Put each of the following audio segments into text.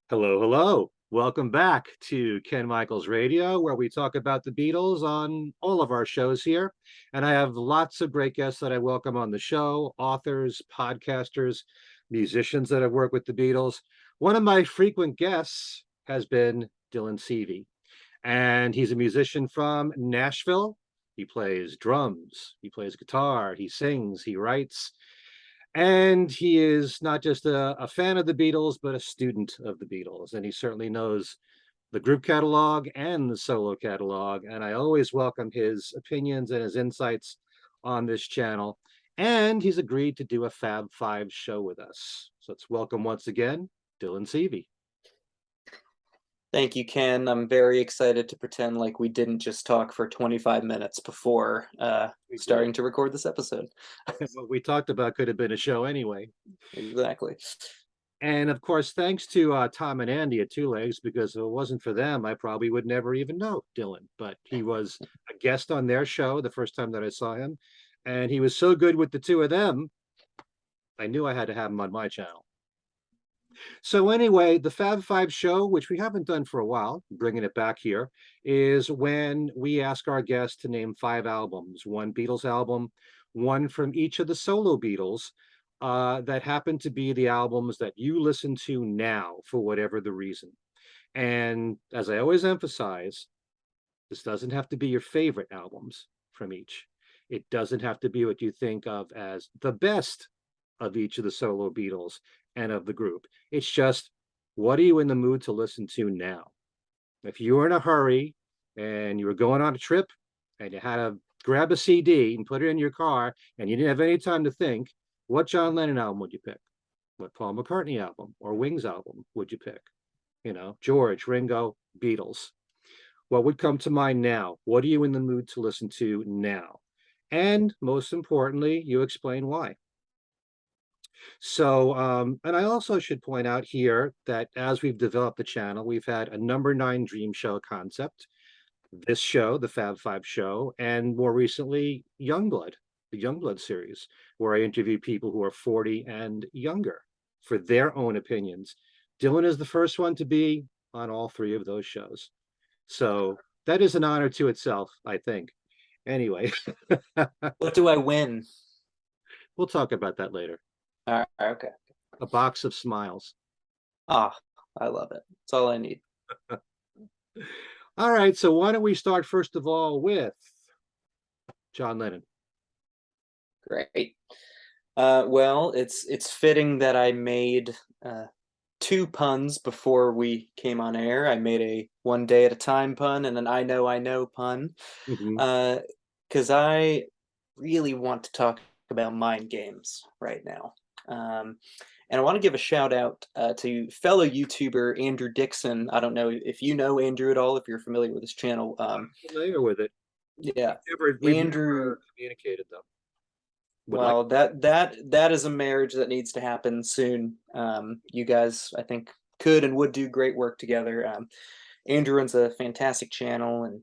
Hello, hello. Welcome back to Ken Michaels Radio, where we talk about the Beatles on all of our shows here. And I have lots of great guests that I welcome on the show, authors, podcasters, musicians that have worked with the Beatles. One of my frequent guests has been Dylan Sevey, and he's a musician from Nashville. He plays drums, he plays guitar, he sings, he writes, and he is not just a fan of the Beatles, but a student of the Beatles. And he certainly knows the group catalog and the solo catalog. And I always welcome his opinions and his insights on this channel. And he's agreed to do a Fab Five show with us. So let's welcome once again, Dylan Sevey. Thank you, Ken. I'm very excited to pretend like we didn't just talk for 25 minutes before starting to record this episode. What we talked about could have been a show anyway. Exactly. And of course, thanks to Tom and Andy at Two Legs, because if it wasn't for them, I probably would never even know Dylan. But he was a guest on their show the first time that I saw him. And he was so good with the two of them, I knew I had to have him on my channel. So anyway, the Fab Five show, which we haven't done for a while, bringing it back here, is when we ask our guests to name five albums, one Beatles album, one from each of the solo Beatles, that happen to be the albums that you listen to now for whatever the reason. And as I always emphasize, this doesn't have to be your favorite albums from each. It doesn't have to be what you think of as the best of each of the solo Beatles and of the group. It's just, what are you in the mood to listen to now? If you were in a hurry and you were going on a trip and you had to grab a CD and put it in your car and you didn't have any time to think, what John Lennon album would you pick? What Paul McCartney album or Wings album would you pick? You know, George, Ringo, Beatles. What would come to mind now? What are you in the mood to listen to now? And most importantly, you explain why. So, and I also should point out here that as we've developed the channel, we've had a number 9 dream show concept, this show, the Fab Five show, and more recently, Youngblood, the Youngblood series, where I interview people who are 40 and younger for their own opinions. Dylan is the first one to be on all 3 of those shows. So that is an honor to itself, I think. Anyway, What do I win? we'll talk about that later. All right, okay. A box of smiles. Ah, I love it. That's all I need. All right, so why don't we start first of all with John Lennon? Great. Well, it's fitting that I made 2 puns before we came on air. I made a one day at a time pun and an I know pun. Mhm. Because I really want to talk about mind games right now. And I want to give a shout out to fellow YouTuber Andrew Dixon. I don't know if you know Andrew at all, if you're familiar with his channel. I'm familiar with it. Yeah, We've Andrew. never communicated though. Would like. Well, that is a marriage that needs to happen soon. You guys, I think, could and would do great work together. Andrew runs a fantastic channel, and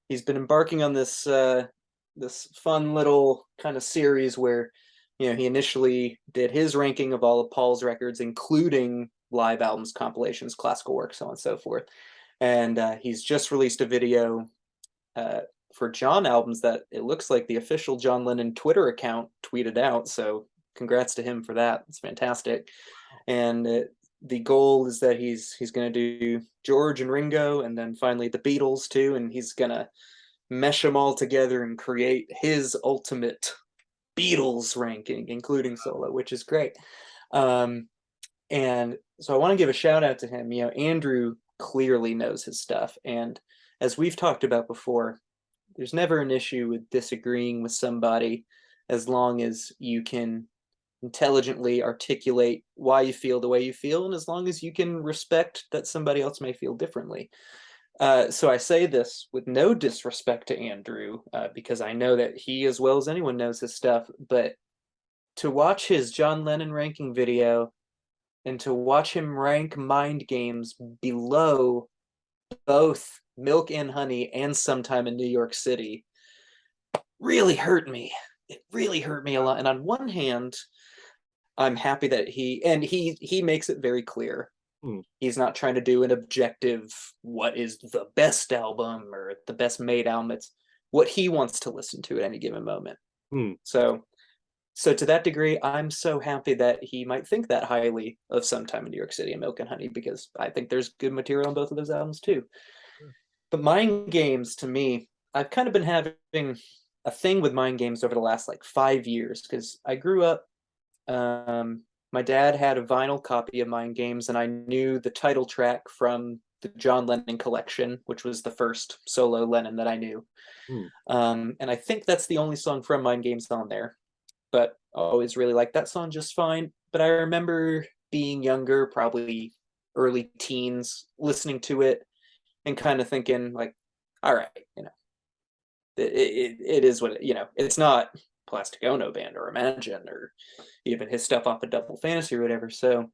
he's been embarking on this this fun little kind of series where, you know, he initially did his ranking of all of Paul's records, including live albums, compilations, classical work, so on and so forth. And he's just released a video for John albums that it looks like the official John Lennon Twitter account tweeted out. So congrats to him for that. It's fantastic. And the goal is that he's going to do George and Ringo, and then finally the Beatles too, and he's going to mesh them all together and create his ultimate Beatles ranking, including solo, which is great. And so I want to give a shout out to him. You know, Andrew clearly knows his stuff, and as we've talked about before, there's never an issue with disagreeing with somebody as long as you can intelligently articulate why you feel the way you feel, and as long as you can respect that somebody else may feel differently. So I say this with no disrespect to Andrew, because I know that he, as well as anyone, knows his stuff. But to watch his John Lennon ranking video and to watch him rank Mind Games below both Milk and Honey and Sometime in New York City really hurt me. It really hurt me a lot. And on one hand, I'm happy that he makes it very clear Hmm. He's not trying to do an objective, what is the best album or the best made album. It's what he wants to listen to at any given moment. Hmm. So to that degree, I'm so happy that he might think that highly of Sometime in New York City and Milk and Honey, because I think there's good material on both of those albums too. But Mind Games, to me, I've kind of been having a thing with Mind Games over the last like 5 years, because I grew up, my dad had a vinyl copy of Mind Games, and I knew the title track from the John Lennon collection, which was the first solo Lennon that I knew. Hmm. And I think that's the only song from Mind Games on there, but I always really liked that song just fine. But I remember being younger, probably early teens, listening to it and kind of thinking like, all right, it is what it's not Plastic Ono Band or Imagine or even his stuff off of Double Fantasy or whatever. So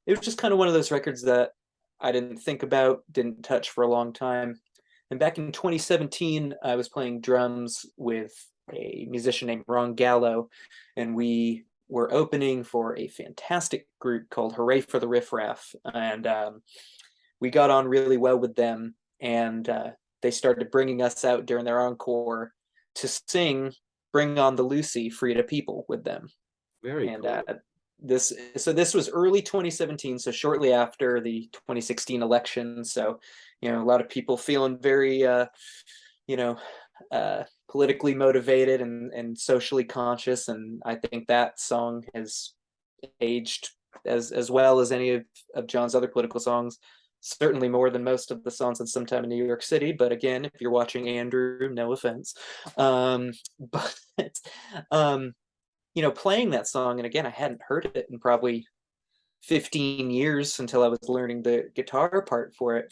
it was just kind of one of those records that I didn't think about, didn't touch for a long time. And back in 2017, I was playing drums with a musician named Ron Gallo, and we were opening for a fantastic group called Hooray for the Riff Raff. And we got on really well with them, and they started bringing us out during their encore to sing Bring on the Lucy, Free to People with them. Very And cool. this was early 2017, so shortly after the 2016 election. So, a lot of people feeling very, politically motivated and socially conscious. And I think that song has aged as well as any of John's other political songs. Certainly more than most of the songs in Sometime in New York City. But again, if you're watching Andrew, no offense. But playing that song, and again, I hadn't heard it in probably 15 years until I was learning the guitar part for it.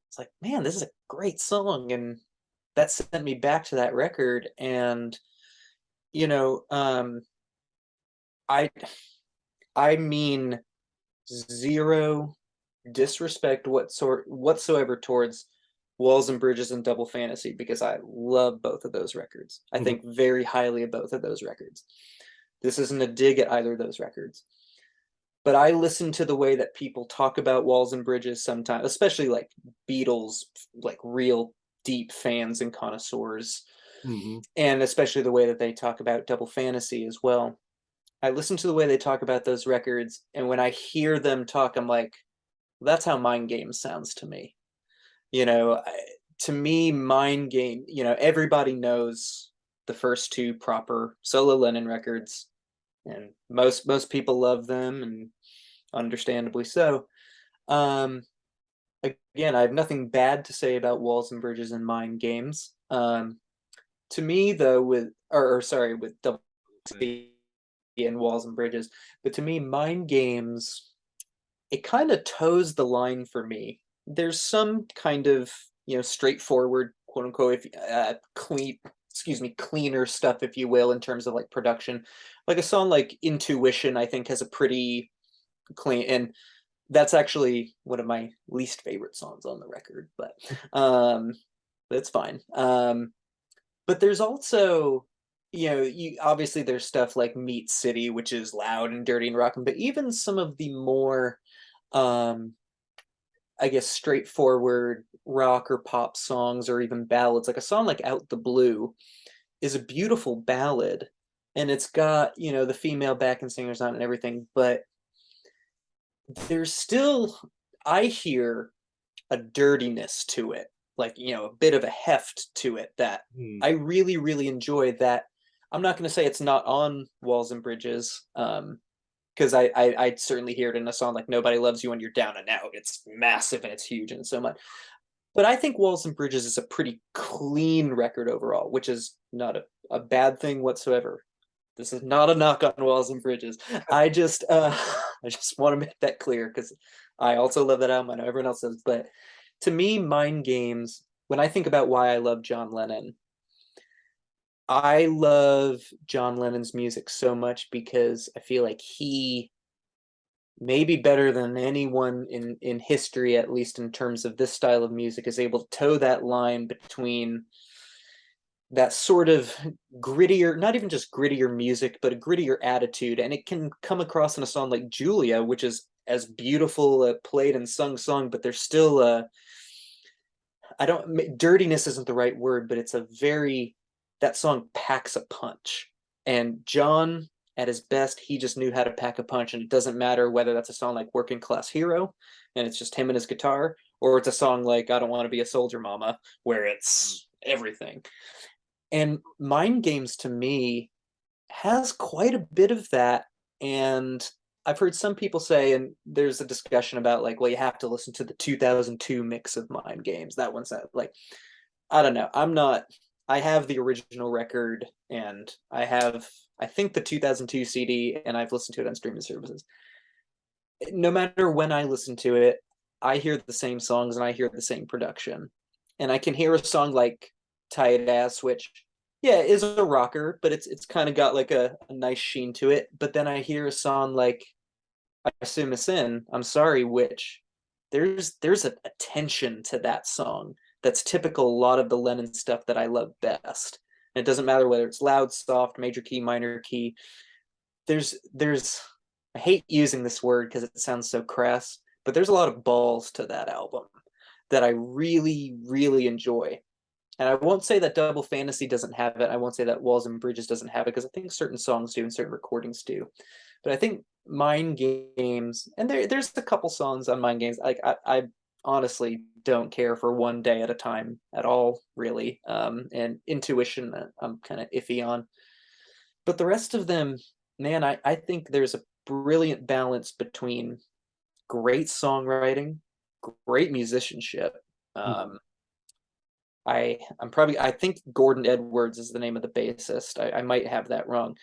It's like, man, this is a great song. And that sent me back to that record. And, you know, I I mean zero disrespect whatsoever towards Walls and Bridges and Double Fantasy, because I love both of those records. I think very highly of both of those records. This isn't a dig at either of those records. But I listen to the way that people talk about Walls and Bridges sometimes, especially like Beatles, like real deep fans and connoisseurs, Mm-hmm. and especially the way that they talk about Double Fantasy as well. I listen to the way they talk about those records, and when I hear them talk, I'm like, that's how Mind Games sounds to me. To me, Mind Game, everybody knows the first two proper solo Lennon records, and most people love them, and understandably so. Um, Again, I have nothing bad to say about Walls and Bridges and Mind Games. To me, though, with Double and Walls and Bridges, but to me, Mind Games, it kind of toes the line for me. There's some kind of straightforward, quote unquote, cleaner stuff, if you will, in terms of like production. Like a song like Intuition, I think has a pretty clean, and that's actually one of my least favorite songs on the record, but it's fine. But there's also, obviously there's stuff like Meat City, which is loud and dirty and rocking, but even some of the more, I guess, straightforward rock or pop songs or even ballads, like a song like Out the Blue is a beautiful ballad, and it's got, the female backing singers on it and everything, but there's still, I hear a dirtiness to it, like, a bit of a heft to it that Mm. I really, really enjoy. That I'm not going to say it's not on Walls and Bridges, because I certainly hear it in a song like Nobody Loves You When You're Down and Out. It's massive and it's huge and so much. But I think Walls and Bridges is a pretty clean record overall, which is not a bad thing whatsoever. This is not a knock on Walls and Bridges. I just I just want to make that clear, because I also love that album. I know everyone else does, but to me, Mind Games, when I think about why I love John Lennon, I love John Lennon's music so much because I feel like he, maybe better than anyone in history, at least in terms of this style of music, is able to toe that line between that sort of grittier, not even just grittier music, but a grittier attitude. And it can come across in a song like Julia, which is as beautiful a played and sung song, but there's still a, I don't, dirtiness isn't the right word, but it's a very, that song packs a punch. And John, at his best, he just knew how to pack a punch. And it doesn't matter whether that's a song like Working Class Hero, and it's just him and his guitar, or it's a song like I Don't Want to Be a Soldier Mama, where it's everything. And Mind Games to me has quite a bit of that. And I've heard some people say, and there's a discussion about like, well, you have to listen to the 2002 mix of Mind Games. That one's that, like, I don't know. I'm not, I have the original record and I think the 2002 CD, and I've listened to it on streaming services. No matter when I listen to it, I hear the same songs and I hear the same production. And I can hear a song like Tight Ass, which, yeah, is a rocker, but it's kind of got like a nice sheen to it. But then I hear a song like I Assume a Sin, I'm Sorry, which there's a tension to that song that's typical a lot of the Lennon stuff that I love best. And it doesn't matter whether it's loud, soft, major key, minor key. There's I hate using this word because it sounds so crass, but there's a lot of balls to that album that I really, really enjoy. And I won't say that Double Fantasy doesn't have it. I won't say that Walls and Bridges doesn't have it, because I think certain songs do and certain recordings do. But I think Mind Games, and there's a couple songs on Mind Games, like I honestly don't care for One Day at a Time at all, really. And Intuition, I'm kind of iffy on. But the rest of them, man, I think there's a brilliant balance between great songwriting, great musicianship. I think Gordon Edwards is the name of the bassist. I might have that wrong,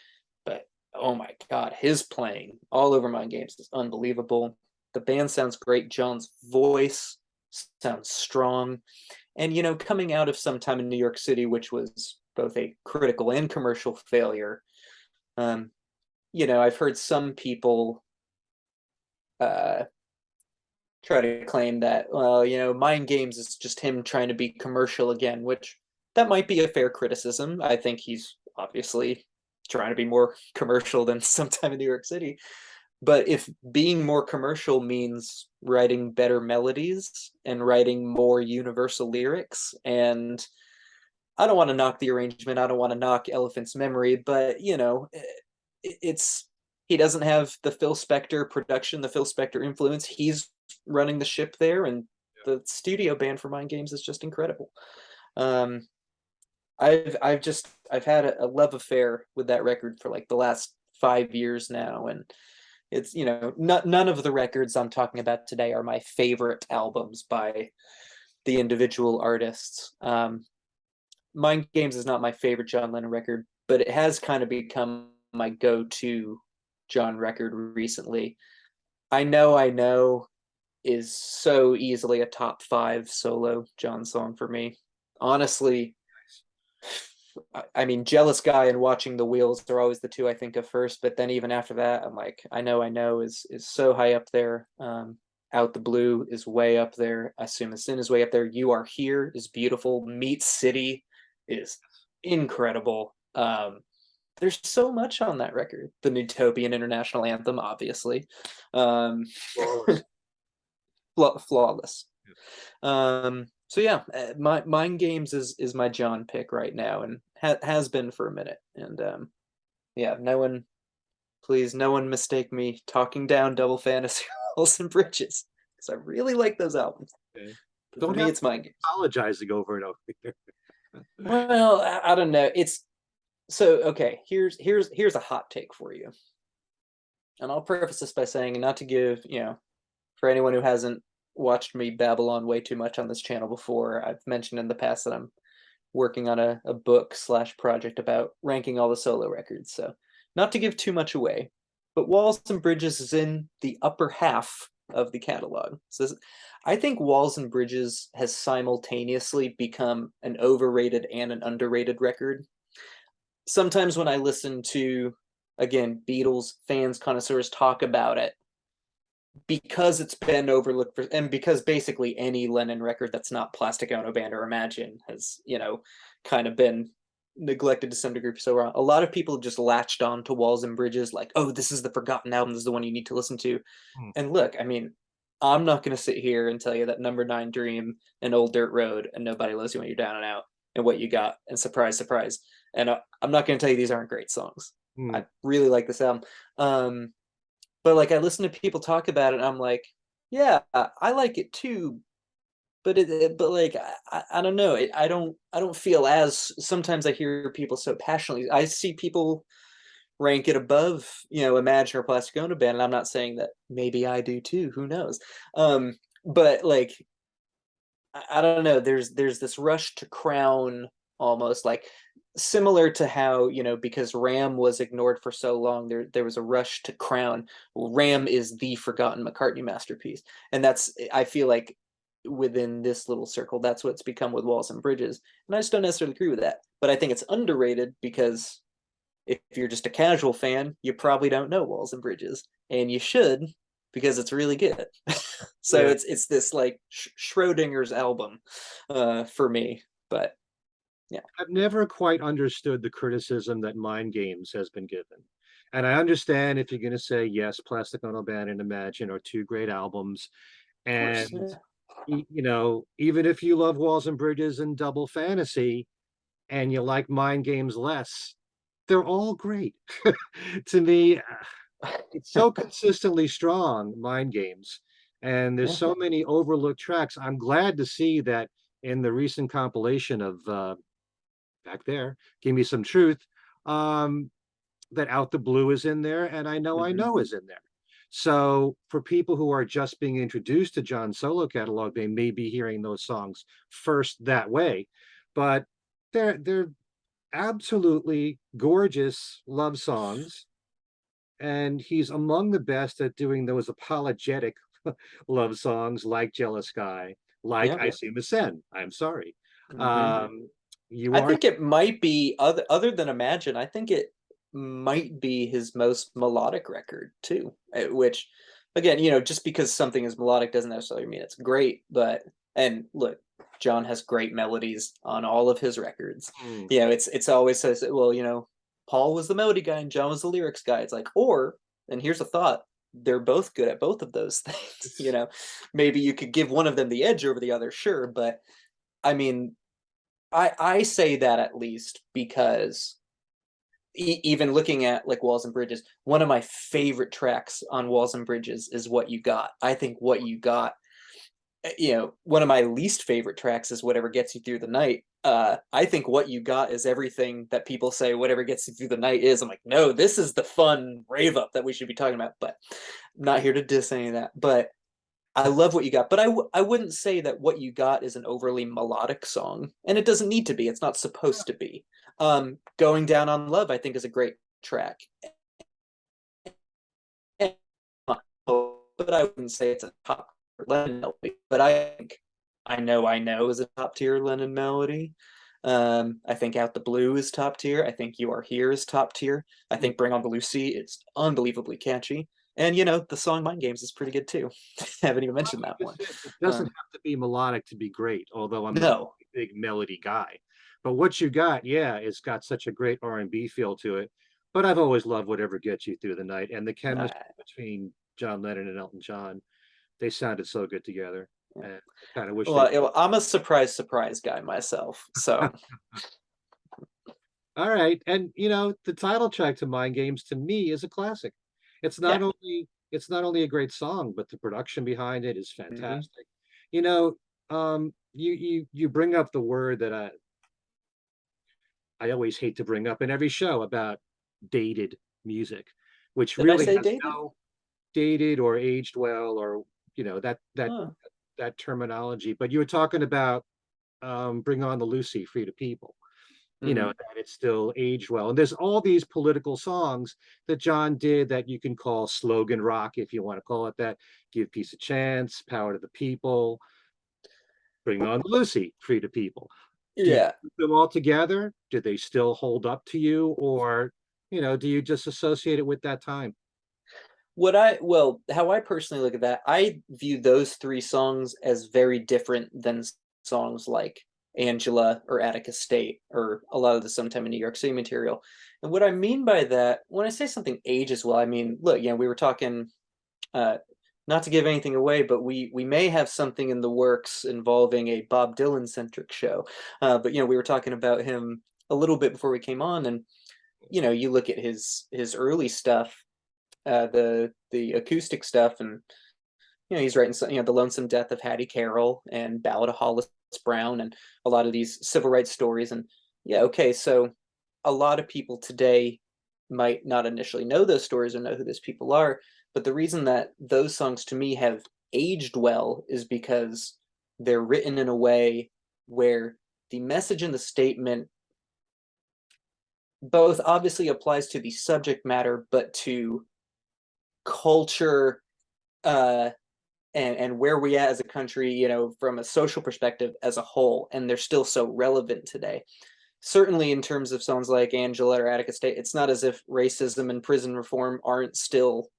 but oh my God, his playing all over Mind Games is unbelievable. The band sounds great. John's voice sounds strong. And, you know, coming out of Sometime in New York City, which was both a critical and commercial failure, you know, I've heard some people try to claim that, well, you know, Mind Games is just him trying to be commercial again, which that might be a fair criticism. I think he's obviously trying to be more commercial than Sometime in New York City. But if being more commercial means writing better melodies and writing more universal lyrics, and I don't want to knock the arrangement, I don't want to knock Elephant's Memory, but, you know, it's he doesn't have the Phil Spector production, the Phil Spector influence. He's running the ship there, and the studio band for Mind Games is just incredible. I've had a love affair with that record for like the last 5 years now, and it's, you know, none of the records I'm talking about today are my favorite albums by the individual artists. Mind Games is not my favorite John Lennon record, but it has kind of become my go-to John record recently. I Know is so easily a top 5 solo John song for me. Honestly, I mean, Jealous Guy and Watching the Wheels are always the two I think of first, but then even after that, I'm like, I Know is so high up there. Out the Blue is way up there. I Assume a Sin is way up there. You Are Here is beautiful. Meat City is incredible. There's so much on that record. The Newtopian International Anthem, obviously. Flawless. Flawless. So yeah, Mind Games is my John pick right now, and has been for a minute. And yeah, no one mistake me talking down Double Fantasy, Walls and Bridges, because I really like those albums. Okay. But Don't for me, have it's Mind Games. apologizing over and over again. Well, I don't know. It's so okay. Here's a hot take for you, and I'll preface this by saying, not to give, you know, for anyone who hasn't watched me babble on way too much on this channel before, I've mentioned in the past that I'm working on a book / project about ranking all the solo records. So not to give too much away, but Walls and Bridges is in the upper half of the catalog. So I think Walls and Bridges has simultaneously become an overrated and an underrated record. Sometimes when I listen to, again, Beatles fans, connoisseurs talk about it, because it's been overlooked for, and because basically any Lennon record that's not Plastic Ono Band or Imagine has, you know, kind of been neglected to some degree for so long. A lot of people just latched on to Walls and Bridges, like, oh, this is the forgotten album, this is the one you need to listen to. Hmm. And look, I mean, I'm not going to sit here and tell you that Number 9 Dream and Old Dirt Road and Nobody Loves You When You're Down and Out and What You Got and Surprise, Surprise. And I'm not going to tell you these aren't great songs. Hmm. I really like this album. But like, I listen to people talk about it and I'm like, yeah, I like it too. But like, I don't know. I don't feel as, sometimes I hear people so passionately. I see people rank it above, Imagine or Plastic Ono Band, and I'm not saying that maybe I do too. Who knows? But like, I don't know. There's this rush to crown, almost like similar to how, because Ram was ignored for so long, there was a rush to crown Ram is the forgotten McCartney masterpiece, and that's, I feel like, within this little circle, that's what's become with Walls and Bridges, and I just don't necessarily agree with that. But I think it's underrated because if you're just a casual fan, you probably don't know Walls and Bridges, and you should, because it's really good. So Yeah. it's this like Schrodinger's album for me. But yeah, I've never quite understood the criticism that Mind Games has been given. And I understand if you're going to say, yes, Plastic Ono Band and Imagine are two great albums. of course. And, Yeah. even if you love Walls and Bridges and Double Fantasy and you like Mind Games less, they're all great. To me, it's so consistently strong, Mind Games. And there's Yeah. so many overlooked tracks. I'm glad to see that in the recent compilation of back there, Give Me Some Truth, that Out the Blue is in there, and I Mm-hmm. Know is in there. So for people who are just being introduced to John's solo catalog, they may be hearing those songs first that way, but they're absolutely gorgeous love songs, and he's among the best at doing those apologetic love songs like Jealous Guy, like Yeah. I See Miss Sen. I'm sorry. Mm-hmm. You I are think it might be, other than Imagine, I think it might be his most melodic record too. Which, again, just because something is melodic doesn't necessarily mean it's great. But, and look, John has great melodies on all of his records. hmm, It's always says, well, Paul was the melody guy and John was the lyrics guy. It's like, or, and here's a thought, they're both good at both of those things. Maybe you could give one of them the edge over the other, sure, but I mean, I say that at least because even looking at like Walls and Bridges, one of my favorite tracks on Walls and Bridges is What You Got. I think What You Got, one of my least favorite tracks is Whatever Gets You Through the Night. I think What You Got is everything that people say Whatever Gets You Through the Night is. I'm like, no, this is the fun rave up that we should be talking about, but I'm not here to diss any of that. But I love What You Got, but I wouldn't say that What You Got is an overly melodic song, and it doesn't need to be. It's not supposed to be. Going Down on Love, I think, is a great track, but I wouldn't say it's a top Lennon melody. But I think I Know is a top tier Lennon melody. I think Out the Blue is top tier. I think You Are Here is top tier. I think Bring On the Lucy is unbelievably catchy. And the song Mind Games is pretty good too. Haven't even mentioned that one. it doesn't have to be melodic to be great, although I'm not No. a big melody guy. But What You Got, yeah, it's got such a great R&B feel to it. But I've always loved Whatever Gets You Through the Night, and the Uh, chemistry between John Lennon and Elton John, they sounded so good together. And I kind of wish they. well, I'm a surprise guy myself. So All right, and the title track to Mind Games to me is a classic. It's yeah. not only a great song, but the production behind it is Mm-hmm. fantastic. You know, you bring up the word that I always hate to bring up in every show about dated music, which Did I really say has David? no dated or aged well, or that Huh. that terminology. But you were talking about Bring On the Lucy, Free to People. Mm-hmm. That it's still aged well. And there's all these political songs that John did that you can call slogan rock, if you want to call it that. Give Peace a Chance, Power to the People, Bring On the Lucy, Free to People. Do you Yeah. put them all together? Do they still hold up to you? Or, do you just associate it with that time? How I personally look at that, I view those three songs as very different than songs like Angela or Attica State or a lot of the Sometime in New York City material. And what I mean by that, when I say something ages well, I mean, look, we were talking, not to give anything away, but we may have something in the works involving a Bob Dylan centric show. But we were talking about him a little bit before we came on, and you look at his early stuff, the acoustic stuff, and he's writing some, The Lonesome Death of Hattie Carroll and Ballad of Hollis Brown and a lot of these civil rights stories. And okay, so a lot of people today might not initially know those stories or know who those people are, but the reason that those songs to me have aged well is because they're written in a way where the message and the statement both obviously applies to the subject matter, but to culture, and where we at as a country, from a social perspective as a whole, and they're still so relevant today. Certainly in terms of songs like Angela or Attica State, it's not as if racism and prison reform aren't still,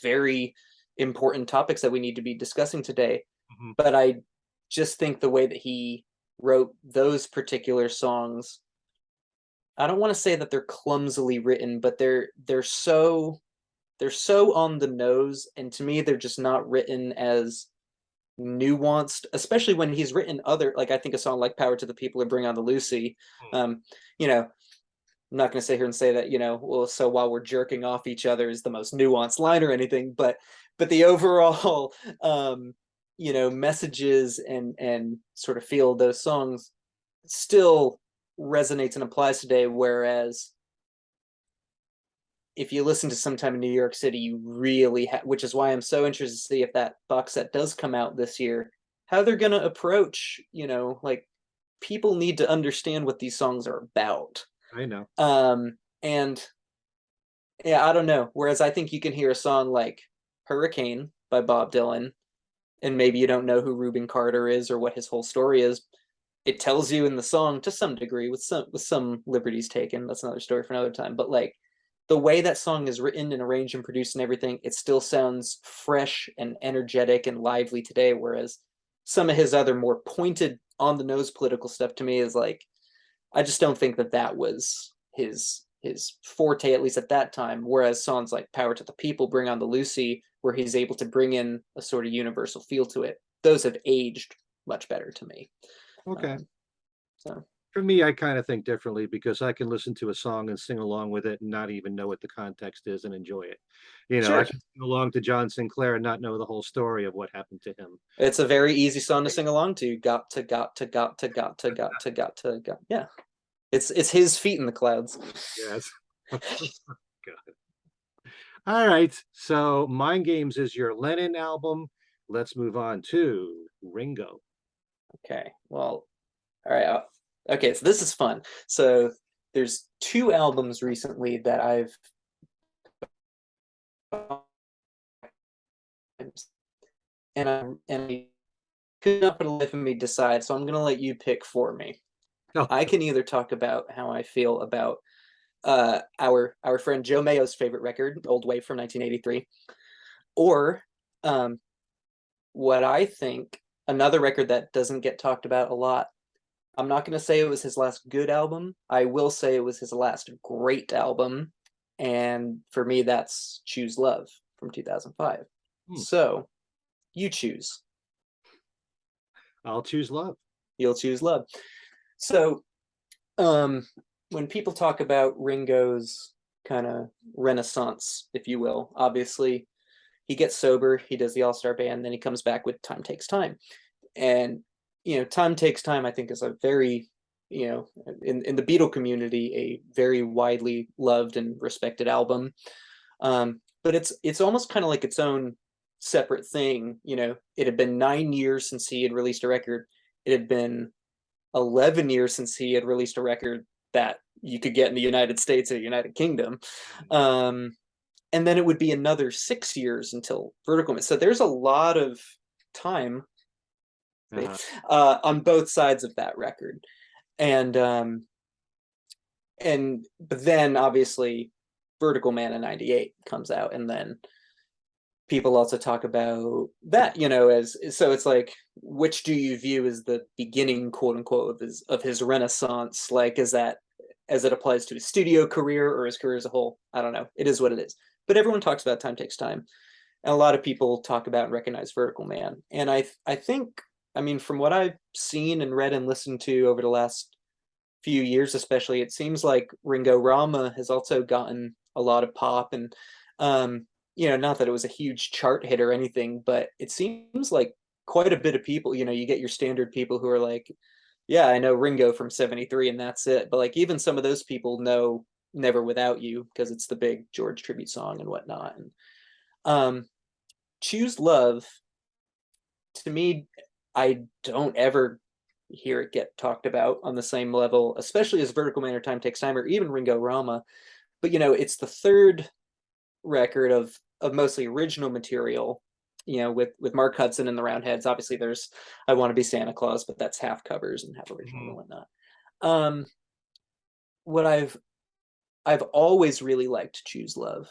very important topics that we need to be discussing today. Mm-hmm. But I just think the way that he wrote those particular songs, I don't want to say that they're clumsily written, but they're so on the nose, and to me they're just not written as nuanced, especially when he's written other, like I think a song like Power to the People or Bring on the Lucy. I'm not going to sit here and say that, well, so while we're jerking off each other is the most nuanced line or anything, but the overall messages and sort of feel of those songs still resonates and applies today. Whereas if you listen to Sometime in New York City, you really which is why I'm so interested to see if that box set does come out this year, how they're going to approach, like, people need to understand what these songs are about. I know. And yeah, I don't know. Whereas I think you can hear a song like Hurricane by Bob Dylan, and maybe you don't know who Reuben Carter is or what his whole story is. It tells you in the song to some degree, with some liberties taken. That's another story for another time. But like, the way that song is written and arranged and produced and everything, it still sounds fresh and energetic and lively today. Whereas some of his other more pointed, on the nose political stuff to me is like, I just don't think that was his forte, at least at that time. Whereas songs like Power to the People, Bring on the Lucy, where he's able to bring in a sort of universal feel to it, those have aged much better to me. Okay. So for me, I kind of think differently because I can listen to a song and sing along with it and not even know what the context is and enjoy it. sure, I can sing along to John Sinclair and not know the whole story of what happened to him. It's a very easy song to sing along to. Got to, got to, got to, got to, got to, got to, got. Yeah, it's his feet in the clouds. Yes. God. All right. So Mind Games is your Lennon album. Let's move on to Ringo. Okay. Well, all right. Okay. So this is fun. So there's two albums recently that I've and I could not for the life of me decide. So I'm gonna let you pick for me. Oh, I can either talk about how I feel about our friend Joe Mayo's favorite record, Old Wave from 1983, or what I think, another record that doesn't get talked about a lot. I'm not going to say it was his last good album. I will say it was his last great album. And for me, that's Choose Love from 2005. So you choose. I'll choose Love. You'll choose Love. So when people talk about Ringo's kind of renaissance, if you will, obviously he gets sober, he does the All-Star Band, then he comes back with Time Takes Time. And Time Takes Time, I think, is a very, in the Beatle community, a very widely loved and respected album. But it's almost kind of like its own separate thing. It had been 9 years since he had released a record. It had been 11 years since he had released a record that you could get in the United States or United Kingdom. And then it would be another 6 years until Vertical. So there's a lot of time on both sides of that record. And but then obviously Vertical Man in 98 comes out, and then people also talk about that, as so it's like, which do you view as the beginning, quote unquote, of his renaissance? Like, is that as it applies to his studio career or his career as a whole? I don't know. It is what it is. But everyone talks about Time Takes Time. And a lot of people talk about and recognize Vertical Man. And I think, I mean, from what I've seen and read and listened to over the last few years, especially, it seems like Ringo Rama has also gotten a lot of pop. And not that it was a huge chart hit or anything, but it seems like quite a bit of people, you get your standard people who are like, yeah, I know Ringo from 73 and that's it. But like, even some of those people know Never Without You because it's the big George tribute song and whatnot. And Choose Love, to me, I don't ever hear it get talked about on the same level, especially as Vertical Man or Time Takes Time or even Ringo Rama. But it's the third record of mostly original material, with Mark Hudson and the Roundheads. Obviously there's I Want to Be Santa Claus, but that's half covers and half original and whatnot. What I've always really liked Choose Love.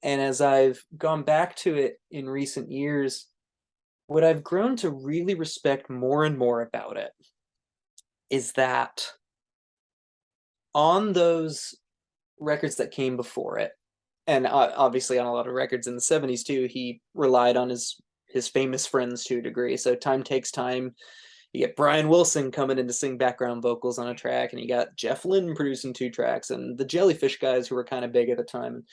And as I've gone back to it in recent years, what I've grown to really respect more and more about it is that on those records that came before it, and obviously on a lot of records in the 70s too, he relied on his famous friends to a degree. So Time Takes Time, you get Brian Wilson coming in to sing background vocals on a track, and you got Jeff Lynne producing 2 tracks, and the Jellyfish guys who were kind of big at the time.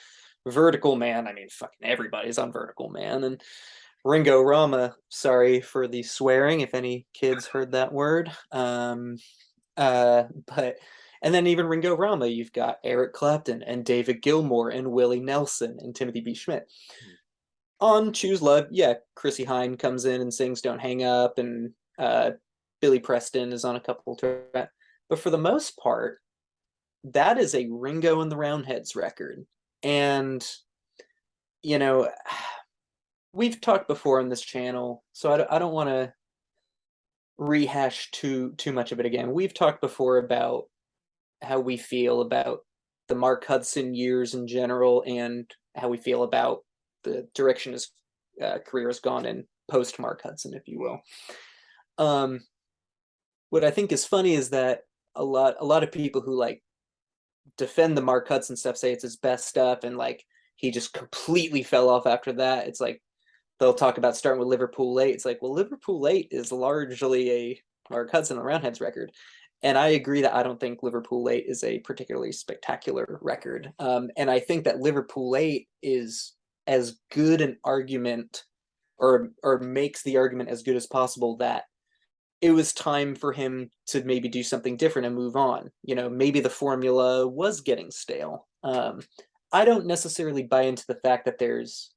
Vertical Man, I mean, fucking everybody's on Vertical Man. And Ringo Rama, sorry for the swearing if any kids heard that word. But and then even Ringo Rama, you've got Eric Clapton and David Gilmour and Willie Nelson and Timothy B. Schmidt. On Choose Love, yeah, Chrissie Hynde comes in and sings Don't Hang Up, and Billy Preston is on a couple tracks. But for the most part, that is a Ringo and the Roundheads record. And, we've talked before on this channel, so I don't want to rehash too much of it again. We've talked before about how we feel about the Mark Hudson years in general and how we feel about the direction his career has gone in post Mark Hudson, if you will. What I think is funny is that a lot of people who like defend the Mark Hudson stuff say it's his best stuff and like he just completely fell off after that. It's like they'll talk about starting with Liverpool Late. It's like, well, Liverpool Late is largely a Mark Hudson and Roundheads record. And I agree that I don't think Liverpool Late is a particularly spectacular record. And I think that Liverpool Late is as good an argument or makes the argument as good as possible that it was time for him to maybe do something different and move on. Maybe the formula was getting stale. I don't necessarily buy into the fact that there's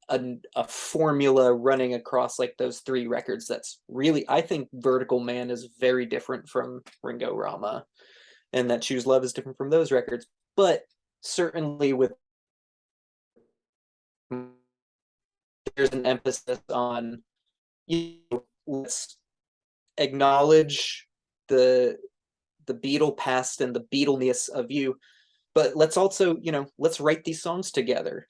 a formula running across like those 3 records. That's really, I think Vertical Man is very different from Ringo Rama, and that Choose Love is different from those records. But certainly with there's an emphasis on let's acknowledge the Beatle past and the Beatleness of you, but let's also let's write these songs together.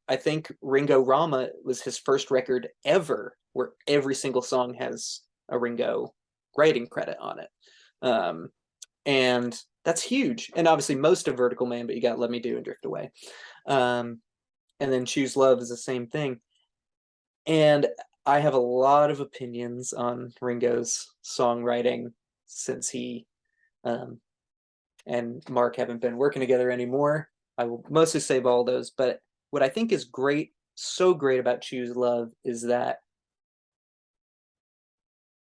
I think Ringo Rama was his first record ever where every single song has a Ringo writing credit on it, and that's huge. And obviously most of Vertical Man, but you got Let Me Do and Drift Away, and then Choose Love is the same thing. And I have a lot of opinions on Ringo's songwriting since he and Mark haven't been working together anymore. I will mostly save all those, but what I think is great, so great about Choose Love is that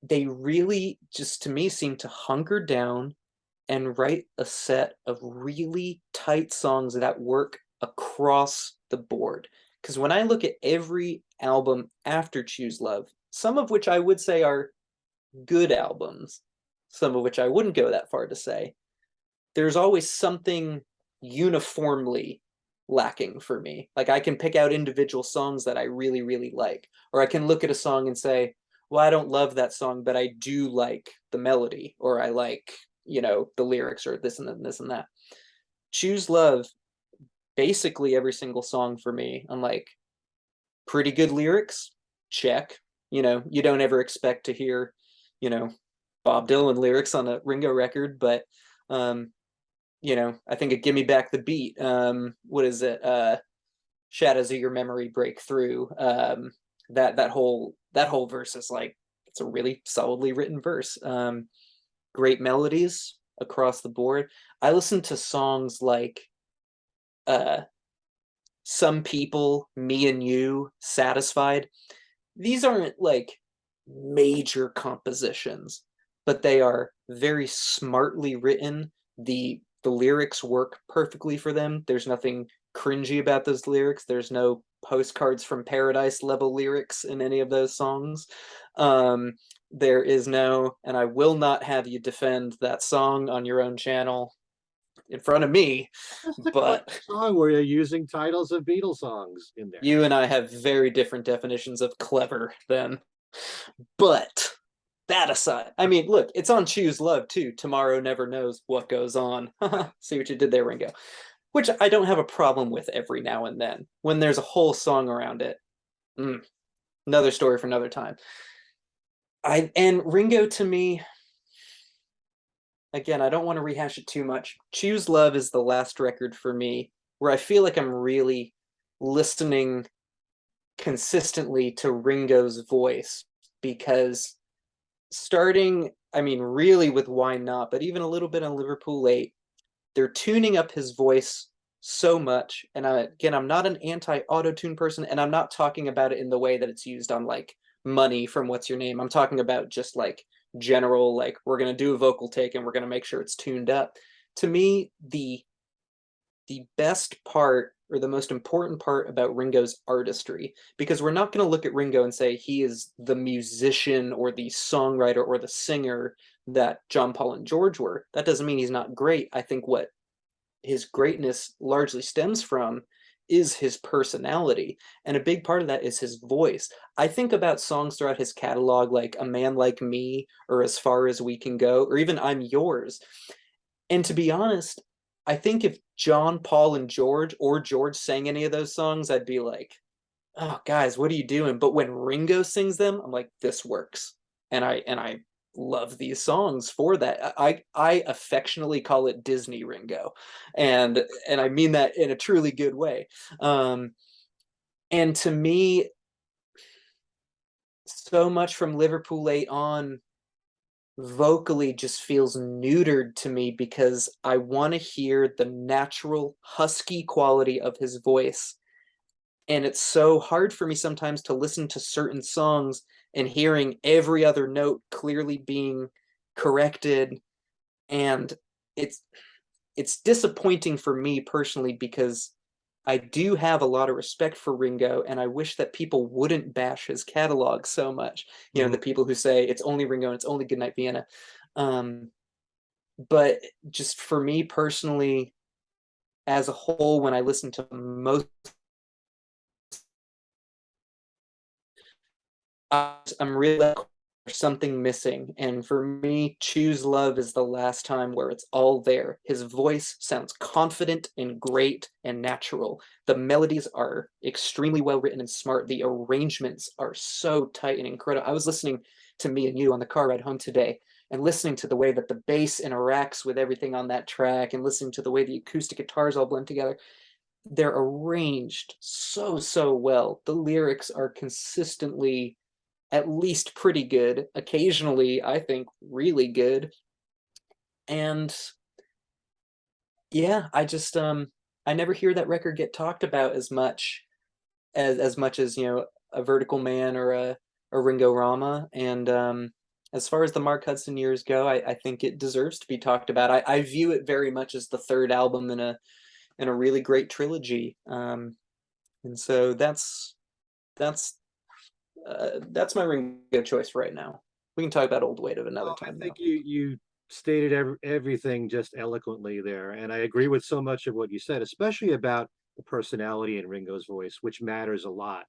they really just, to me, seem to hunker down and write a set of really tight songs that work across the board. Because when I look at every album after Choose Love, some of which I would say are good albums, some of which I wouldn't go that far to say, there's always something uniformly lacking for me. Like I can pick out individual songs that I really, really like, or I can look at a song and say, well, I don't love that song, but I do like the melody, or I like, the lyrics, or this and this and that. Choose Love, basically every single song for me, I'm like, pretty good lyrics, check. You don't ever expect to hear, you know, Bob Dylan lyrics on a Ringo record, but I think a "Gimme Back the Beat," what is it? "Shadows of Your Memory Break Through." That whole verse is like, it's a really solidly written verse. Great melodies across the board. I listen to songs like uh "Some People," "Me and You," "Satisfied." These aren't like major compositions, but they are very smartly written. The lyrics work perfectly for them. There's nothing cringy about those lyrics. There's no "Postcards from Paradise" level lyrics in any of those songs. There is no, and I will not have you defend that song on your own channel in front of me, That's a clever but song where you're using titles of Beatles songs in there. you and I have very different definitions of clever then. But that aside, I mean, look, it's on "Choose Love" too. "Tomorrow Never Knows What Goes On." See what you did there, Ringo. Which I don't have a problem with every now and then. When there's a whole song around it. Another story for another time. And Ringo, to me, again, I don't want to rehash it too much. "Choose Love" is the last record for me where I feel like I'm really listening consistently to Ringo's voice, because starting, I mean, really with "Why Not," but even a little bit on "Liverpool 8," they're tuning up his voice so much. And again, I'm not an anti-auto-tune person, and I'm not talking about it in the way that it's used on like "Money" from "What's Your Name." I'm talking about just like general, like, we're going to do a vocal take and we're going to make sure it's tuned up. To me, the best part, or the most important part about Ringo's artistry, because we're not going to look at Ringo and say he is the musician or the songwriter or the singer that John, Paul, and George were. That doesn't mean he's not great. I think what his greatness largely stems from is his personality. And a big part of that is his voice. I think about songs throughout his catalog, like "A Man Like Me," or "As Far as We Can Go," or even "I'm Yours." And to be honest, I think if John, Paul, and George, or George, sang any of those songs, I'd be like, "Oh, guys, what are you doing?" But when Ringo sings them, I'm like, "This works." And I love these songs for that. I affectionately call it Disney Ringo, and I mean that in a truly good way. Um, and to me, so much from "Liverpool 8" on vocally just feels neutered to me, because I want to hear the natural husky quality of his voice. And it's so hard for me sometimes to listen to certain songs and hearing every other note clearly being corrected. And it's it's disappointing for me personally, because I do have a lot of respect for Ringo, and I wish that people wouldn't bash his catalog so much. Mhm. The people who say it's only Ringo and it's only "Goodnight Vienna." Um, but just for me personally, as a whole, when I listen to most, I'm really like, there's something missing. And for me, "Choose Love" is the last time where it's all there. His voice sounds confident and great and natural. The melodies are extremely well written and smart. The arrangements are so tight and incredible. I was listening to "Me and You" on the car ride home today, and listening to the way that the bass interacts with everything on that track, and listening to the way the acoustic guitars all blend together. They're arranged so well. The lyrics are consistently at least pretty good, occasionally, I think, really good. And yeah, I never hear that record get talked about as much as a "Vertical Man" or a "Ringo Rama." And as far as the Mark Hudson years go, I think it deserves to be talked about. I view it very much as the third album in a really great trilogy. And so that's that's my Ringo choice right now. We can talk about "Old Wait" at another Well, I time, think though. you stated everything just eloquently there, and I agree with so much of what you said, especially about the personality in Ringo's voice, which matters a lot.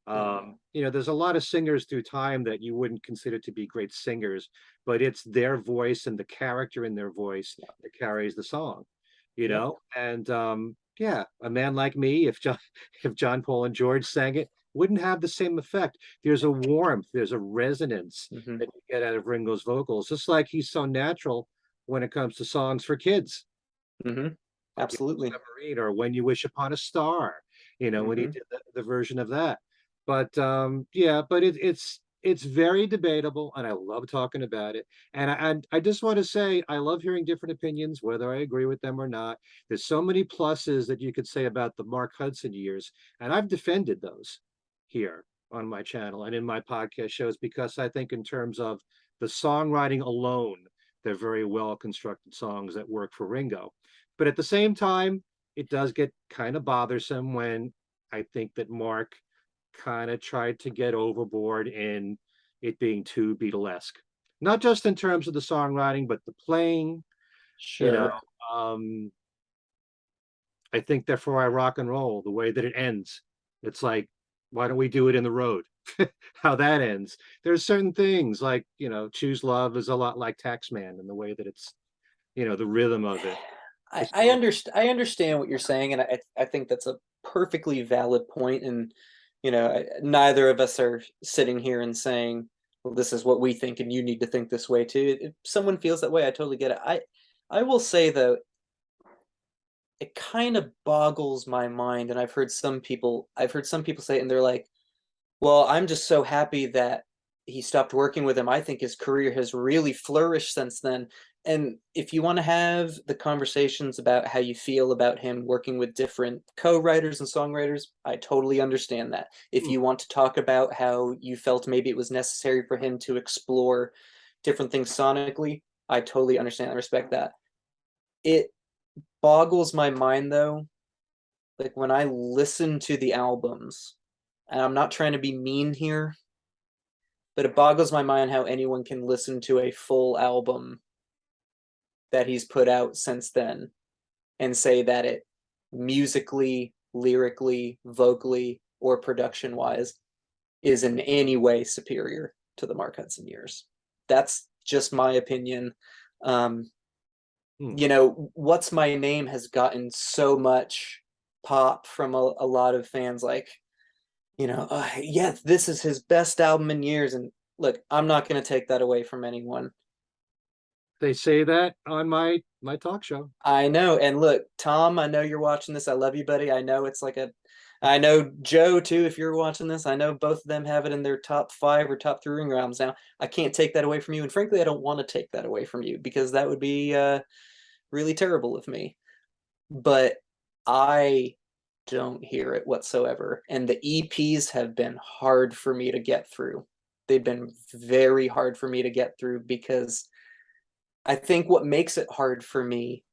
Mm, There's a lot of singers through time that you wouldn't consider to be great singers, but it's their voice and the character in their voice yeah, that carries the song, yeah, and Yeah, A Man Like Me, if John if John Paul and George sang it, wouldn't have the same effect. There's a warmth, there's a resonance Hmm. that you get out of Ringo's vocals, just like he's so natural when it comes to songs for kids, Hmm. like Yellow Absolutely. Submarine or When You Wish Upon a Star, when he Hmm. did the version of that. But yeah, but it's very debatable, and I love talking about it. And I just want to say I love hearing different opinions, whether I agree with them or not. There's so many pluses that you could say about the Mark Hudson years, and I've defended those here on my channel and in my podcast shows because I think in terms of the songwriting alone, they're very well constructed songs that work for Ringo. But at the same time, it does get kind of bothersome when I think that Mark kind of tried to get overboard in it being too Beatlesque. Not just in terms of the songwriting, but the playing, you know. Sure. Um, I think Therefore I Rock and Roll, the way that it ends, it's like, why don't we do it in the road? How that ends. There's certain things like, Choose Love is a lot like Taxman in the way that it's, the rhythm of it. It's I understand what you're saying, and I think that's a perfectly valid point. And neither of us are sitting here and saying, "Well, this is what we think, and you need to think this way too." If someone feels that way, I totally get it. I will say though, it kind of boggles my mind, and I've heard some people say it, and they're like, well, I'm just so happy that he stopped working with him. I think his career has really flourished since then. And if you want to have the conversations about how you feel about him working with different co-writers and songwriters, I totally understand that. If hmm, you want to talk about how you felt maybe it was necessary for him to explore different things sonically, I totally understand and respect that. It boggles my mind though, like when I listen to the albums, and I'm not trying to be mean here, but it boggles my mind how anyone can listen to a full album that he's put out since then and say that it musically, lyrically, vocally, or production wise is in any way superior to the Mark Hudson years. That's just my opinion. Um, hmm. What's My Name has gotten so much pop from a lot of fans, like, yeah, this is his best album in years. And look, I'm not going to take that away from anyone. They say that on my talk show. I know. And look, Tom, I know you're watching this. I love you, buddy. I know it's like I know Joe too. If you're watching this, I know both of them have it in their top 5 or top 3 ring albums now. I can't take that away from you. And frankly, I don't want to take that away from you because that would be really terrible of me. But I don't hear it whatsoever. And the EPs have been hard for me to get through. They've been very hard for me to get through because I think what makes it hard for me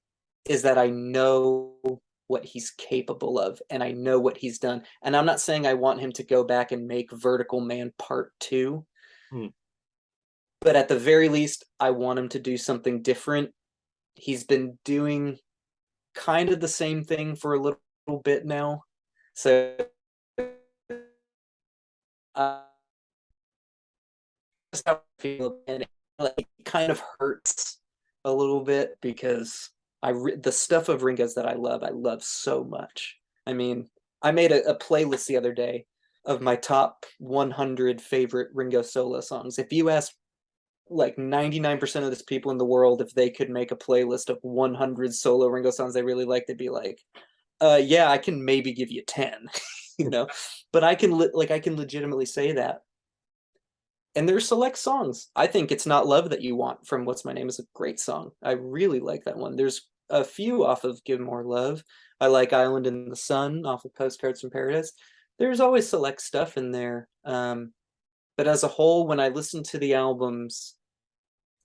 is that I know what he's capable of and I know what he's done. And I'm not saying I want him to go back and make Vertical Man Part 2, Hmm. but at the very least, I want him to do something different. He's been doing kind of the same thing for a little bit now. So uh, just how I feel, and it kind of hurts a little bit because the stuff of Ringo's that I love so much. I mean, I made a playlist the other day of my top 100 favorite Ringo solo songs. If you ask like 99% of the people in the world if they could make a playlist of 100 solo Ringo songs they really like, they'd be like, yeah, I can maybe give you 10, you know, but I can legitimately say that. And there's select songs. I think It's Not Love That You Want from What's My Name is a great song. I really like that one. There's a few off of Give More Love. I like Island in the Sun off of Postcards from Paradise. There's always select stuff in there. But as a whole, when I listen to the albums,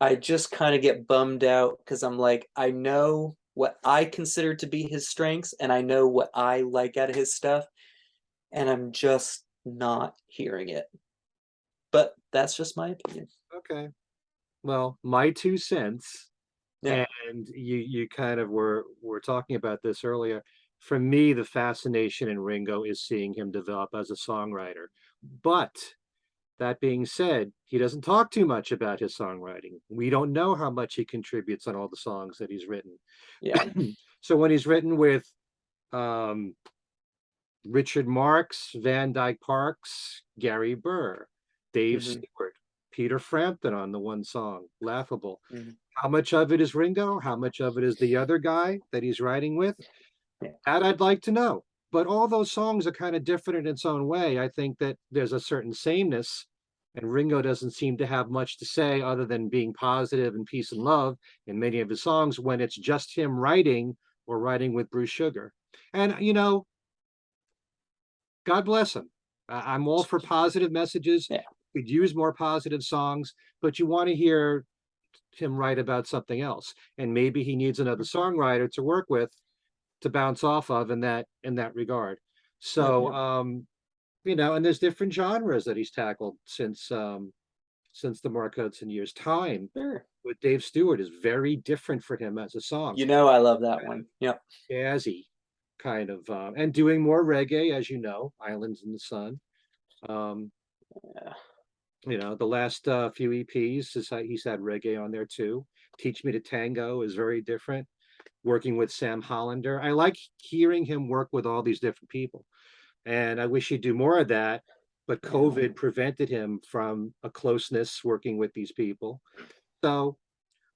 I just kind of get bummed out because I'm like, I know what I consider to be his strengths and I know what I like out of his stuff, and I'm just not hearing it. But that's just my opinion. Okay. Well, my 2 cents, Yeah. and you kind of were talking about this earlier. For me, the fascination in Ringo is seeing him develop as a songwriter. But that being said, he doesn't talk too much about his songwriting. We don't know how much he contributes on all the songs that he's written. Yeah. So when he's written with Um, Richard Marx, Van Dyke Parks, Gary Burr, Dave Hmm. Stewart, Peter Frampton on the one song, Laughable. Hmm. How much of it is Ringo? How much of it is the other guy that he's writing with? Yeah. That I'd like to know. But all those songs are kind of different in its own way. I think that there's a certain sameness, and Ringo doesn't seem to have much to say other than being positive and peace and love in many of his songs when it's just him writing or writing with Bruce Sugar. And, God bless him. I'm all for positive messages. Yeah. We'd use more positive songs, but you want to hear him write about something else. And maybe he needs another songwriter to work with to bounce off of in that regard. Yep. So and there's different genres that he's tackled since the Mark Hudson years. Time Sure. with Dave Stewart is very different for him as a song. You know, I love that one. Yep. Jazzy kind of and doing more reggae, as you know, Islands in the Sun. Um, Yeah. the last few EPs he's had reggae on there too. Teach Me to Tango is very different. Working with Sam Hollander, I like hearing him work with all these different people, and I wish he'd do more of that. But Yeah. COVID prevented him from a closeness working with these people. So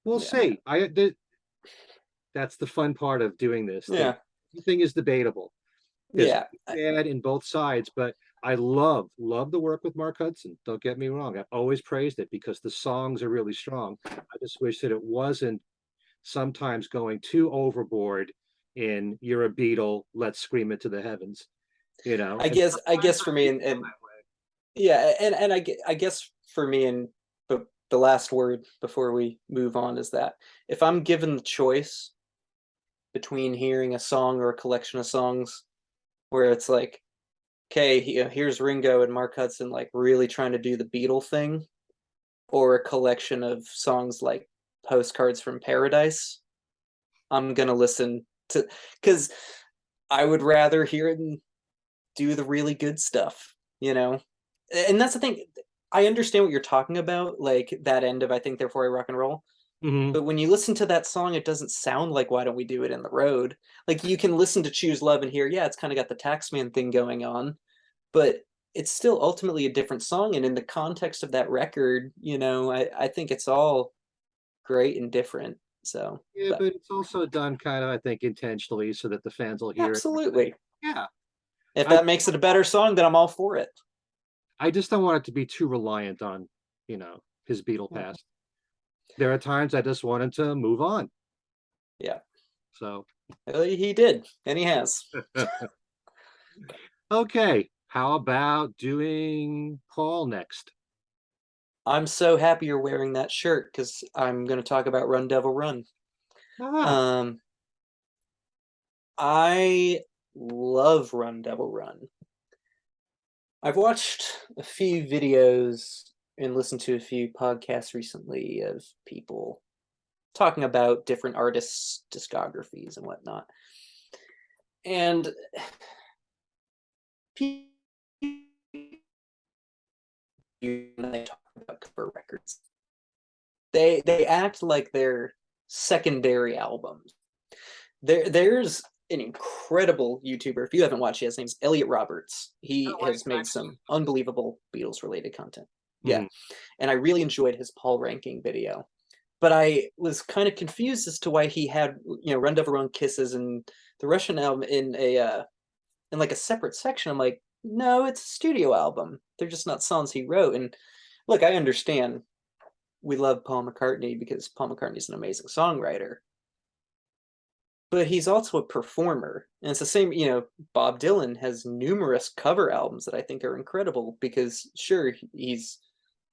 we'll Yeah. see. That's the fun part of doing this. That Yeah. everything is debatable. There's Yeah. bad in both sides, but I love the work with Mark Hudson. Don't get me wrong. I've always praised it because the songs are really strong. I just wish that it wasn't sometimes going too overboard in "You're a Beatle, let's scream it to the heavens," And I guess sometimes for I me, do feel and that way. yeah, and I guess for me, and the last word before we move on is that if I'm given the choice between hearing a song or a collection of songs where it's like, okay, here's Ringo and Mark Hudson like really trying to do the Beatle thing, or a collection of songs like Postcards from Paradise, I'm gonna listen to, because I would rather hear them do the really good stuff, you know? And that's the thing. I understand what you're talking about, like that end of I think therefore I rock and roll. Mhm. But when you listen to that song, it doesn't sound like Why Don't We Do It in the Road? Like you can listen to Choose Love and hear, yeah, it's kind of got the Taxman thing going on, but it's still ultimately a different song. And in the context of that record, I think it's all great and different. So, Yeah, but but it's also done kind of, I think, intentionally so that the fans will hear it. absolutely. Yeah, If I that makes it a better song, then I'm all for it. I just don't want it to be too reliant on, his Beatle Mhm. past. There are times I just want him to move on. Yeah. So, He did, and he has. okay, how about doing Paul next? I'm so happy you're wearing that shirt because I'm going to talk about Run Devil Run. Ah, Um, I love Run Devil Run. I've watched a few videos and listened to a few podcasts recently of people talking about different artists' discographies and whatnot. And people, when they talk about cover records, they act like they're secondary albums. There's an incredible YouTuber. If you haven't watched, his name's Elliot Roberts. He has made I've seen some unbelievable Beatles related content. Yeah, Mhm. and I really enjoyed his Paul ranking video. But I was kind of confused as to why he had Run Devil Run, Kisses, and the Russian album in like a separate section. I'm like, no, it's a studio album. They're just not songs he wrote. And look, I understand we love Paul McCartney because Paul McCartney's an amazing songwriter, but he's also a performer. And it's the same, Bob Dylan has numerous cover albums that I think are incredible because, sure, he's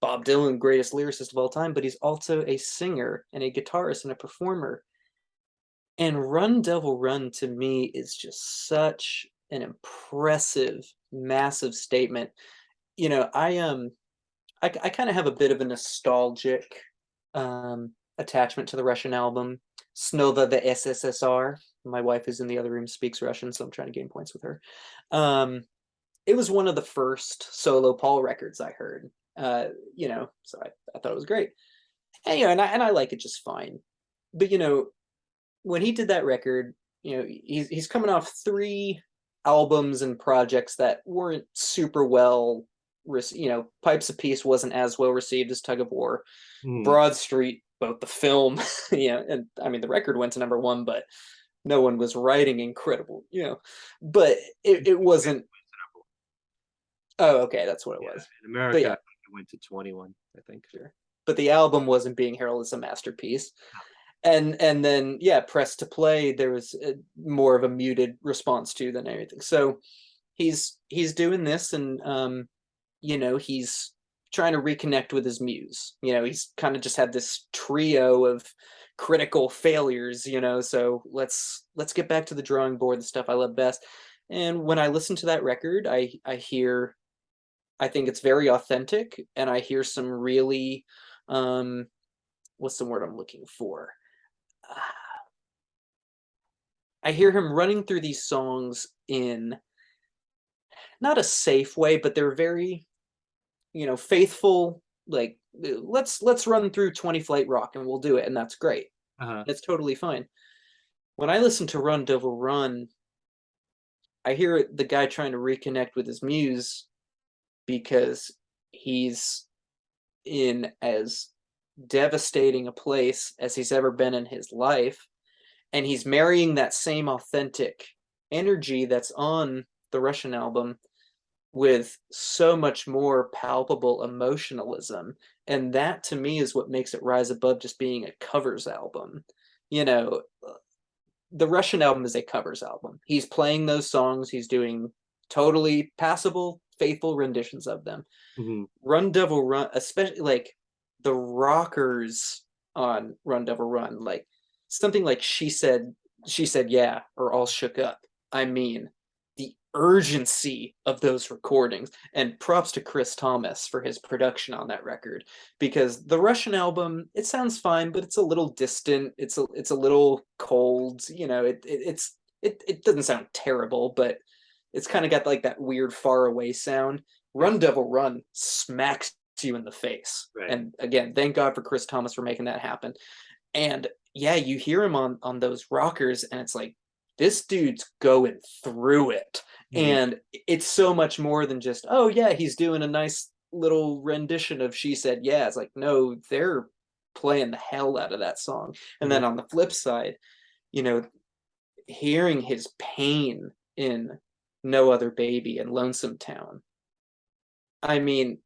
Bob Dylan, greatest lyricist of all time, but he's also a singer and a guitarist and a performer. And Run Devil Run to me is just such an impressive, massive statement. I kind of have a bit of a nostalgic attachment to the Russian album Snova the SSSR. My wife is in the other room, speaks Russian, so I'm trying to gain points with her. It was one of the first solo Paul records I heard. So I thought it was great. And I like it just fine. But when he did that record, he's coming off 3 albums and projects that weren't super well. Pipes of Peace wasn't as well received as Tug of War. Broad Street, both the film, and I mean the record went to #1, but no one was writing incredible, But it wasn't. Oh, okay, that's what it was. In America, yeah, it went to 21, I think. Sure. But the album wasn't being heralded as a masterpiece. And then Press to Play, there was more of a muted response to than anything. So he's doing this, and he's trying to reconnect with his muse. He's kind of just had this trio of critical failures, so let's get back to the drawing board, the stuff I love best. And when I listen to that record, I think it's very authentic, and I hear some really what's the word I'm looking for? I hear him running through these songs in not a safe way, but they're very, faithful. Like, let's run through 20 Flight Rock and we'll do it, and that's great. It's totally fine. When I listen to Run Devil Run, I hear the guy trying to reconnect with his muse because he's in as devastating a place as he's ever been in his life, and he's marrying that same authentic energy that's on the Russian album with so much more palpable emotionalism, and that to me is what makes it rise above just being a covers album. The Russian album is a covers album. He's playing those songs, he's doing totally passable, faithful renditions of them. Run Devil Run, especially like the rockers on Run Devil Run, like something like She Said Yeah, or All Shook Up. I mean, the urgency of those recordings, and props to Chris Thomas for his production on that record, because the Russian album, it sounds fine, but it's a little distant. It's a little cold. It doesn't sound terrible, but it's kind of got like that weird far away sound. Run Devil Run smacks you in the face. Right. And again, thank God for Chris Thomas for making that happen. And yeah, you hear him on those rockers, and it's like, this dude's going through it. And it's so much more than just, oh yeah, he's doing a nice little rendition of She Said Yeah. It's like, no, they're playing the hell out of that song. And then on the flip side, hearing his pain in No Other Baby and Lonesome Town. I mean,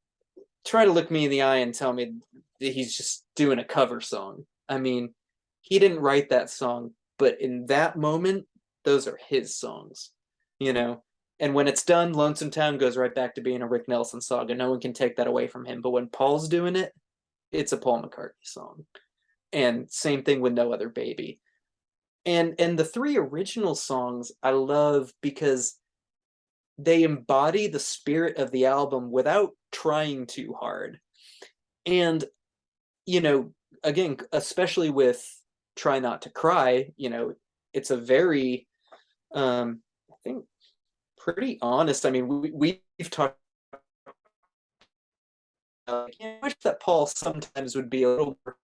try to look me in the eye and tell me that he's just doing a cover song. I mean, he didn't write that song, but in that moment, those are his songs, And when it's done, Lonesome Town goes right back to being a Rick Nelson saga. No one can take that away from him. But when Paul's doing it, it's a Paul McCartney song. And same thing with No Other Baby. And the 3 original songs I love because they embody the spirit of the album without trying too hard. And, again, especially with Try Not to Cry, it's a very, I think, pretty honest. I mean, we've talked. I wish that Paul sometimes would be a little more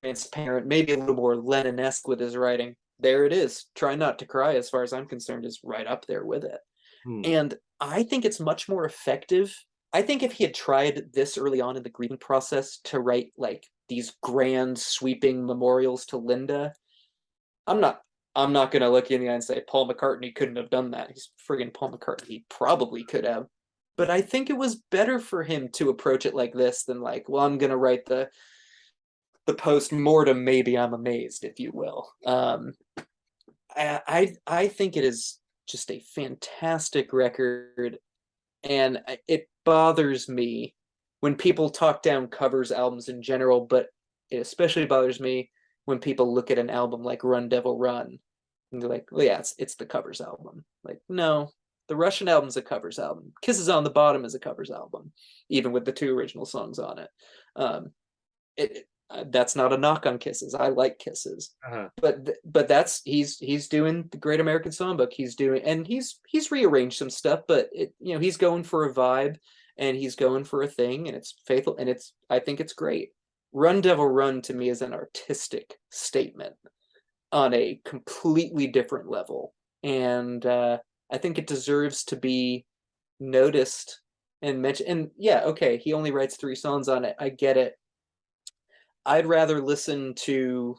transparent, maybe a little more Lennon-esque with his writing. There it is. Try Not to Cry, as far as I'm concerned, is right up there with it. And I think it's much more effective. I think if he had tried this early on in the grieving process to write like these grand sweeping memorials to Linda, I'm not gonna look you in the eye and say Paul McCartney couldn't have done that. He's friggin' Paul McCartney. He probably could have. But I think it was better for him to approach it like this than like, well, I'm gonna write the post-mortem Maybe I'm Amazed, if you will. I think it is just a fantastic record, and it bothers me when people talk down covers albums in general, but it especially bothers me when people look at an album like Run Devil Run and they're like, well, yeah, it's the covers album. Like, no, the Russian album's a covers album. Kisses on the Bottom is a covers album, even with the 2 original songs on it. That's not a knock on Kisses. I like Kisses, but that's he's doing the Great American Songbook. He's rearranged some stuff, but he's going for a vibe, and he's going for a thing, and it's faithful, and I think it's great. Run Devil Run to me is an artistic statement, on a completely different level. And I think it deserves to be noticed and mentioned. And yeah, okay, he only writes 3 songs on it. I get it. I'd rather listen to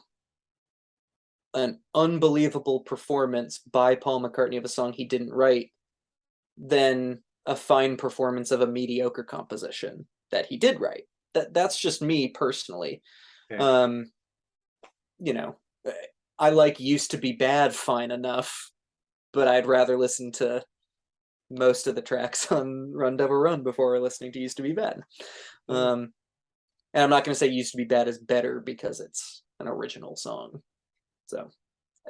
an unbelievable performance by Paul McCartney of a song he didn't write than a fine performance of a mediocre composition that he did write. That's just me personally. Okay. Um, you know, I like Used to Be Bad fine enough, but I'd rather listen to most of the tracks on Run Devil Run before listening to Used to Be Bad. And I'm not going to say Used to Be Bad is better because it's an original song. So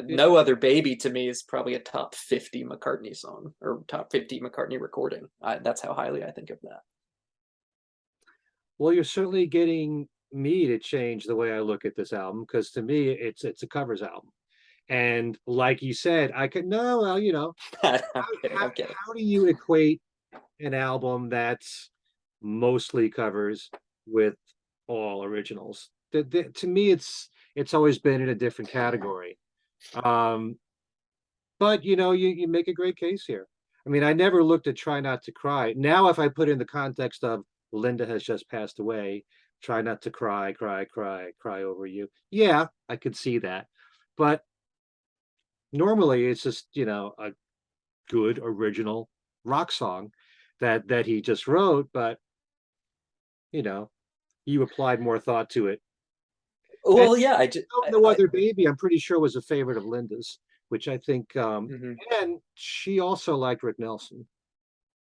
No Other Baby to me is probably a top 50 McCartney song or top 50 McCartney recording. That's how highly I think of that. Well, you're certainly getting me to change the way I look at this album, because to me it's a covers album. And like you said, I could no, well, I'm kidding. how I'm kidding. how do you equate an album that's mostly covers with all originals? To me, it's always been in a different category. Um, but you make a great case here. I mean, I never looked at Try Not to Cry. Now, if I put in the context of Linda has just passed away, try not to cry, cry, cry, cry over you. Yeah, I could see that. But normally it's just, a good original rock song that he just wrote, but you know, you applied more thought to it. And Well, yeah, No Other Baby, I'm pretty sure was a favorite of Linda's, which I think mhm. and she also liked Rick Nelson,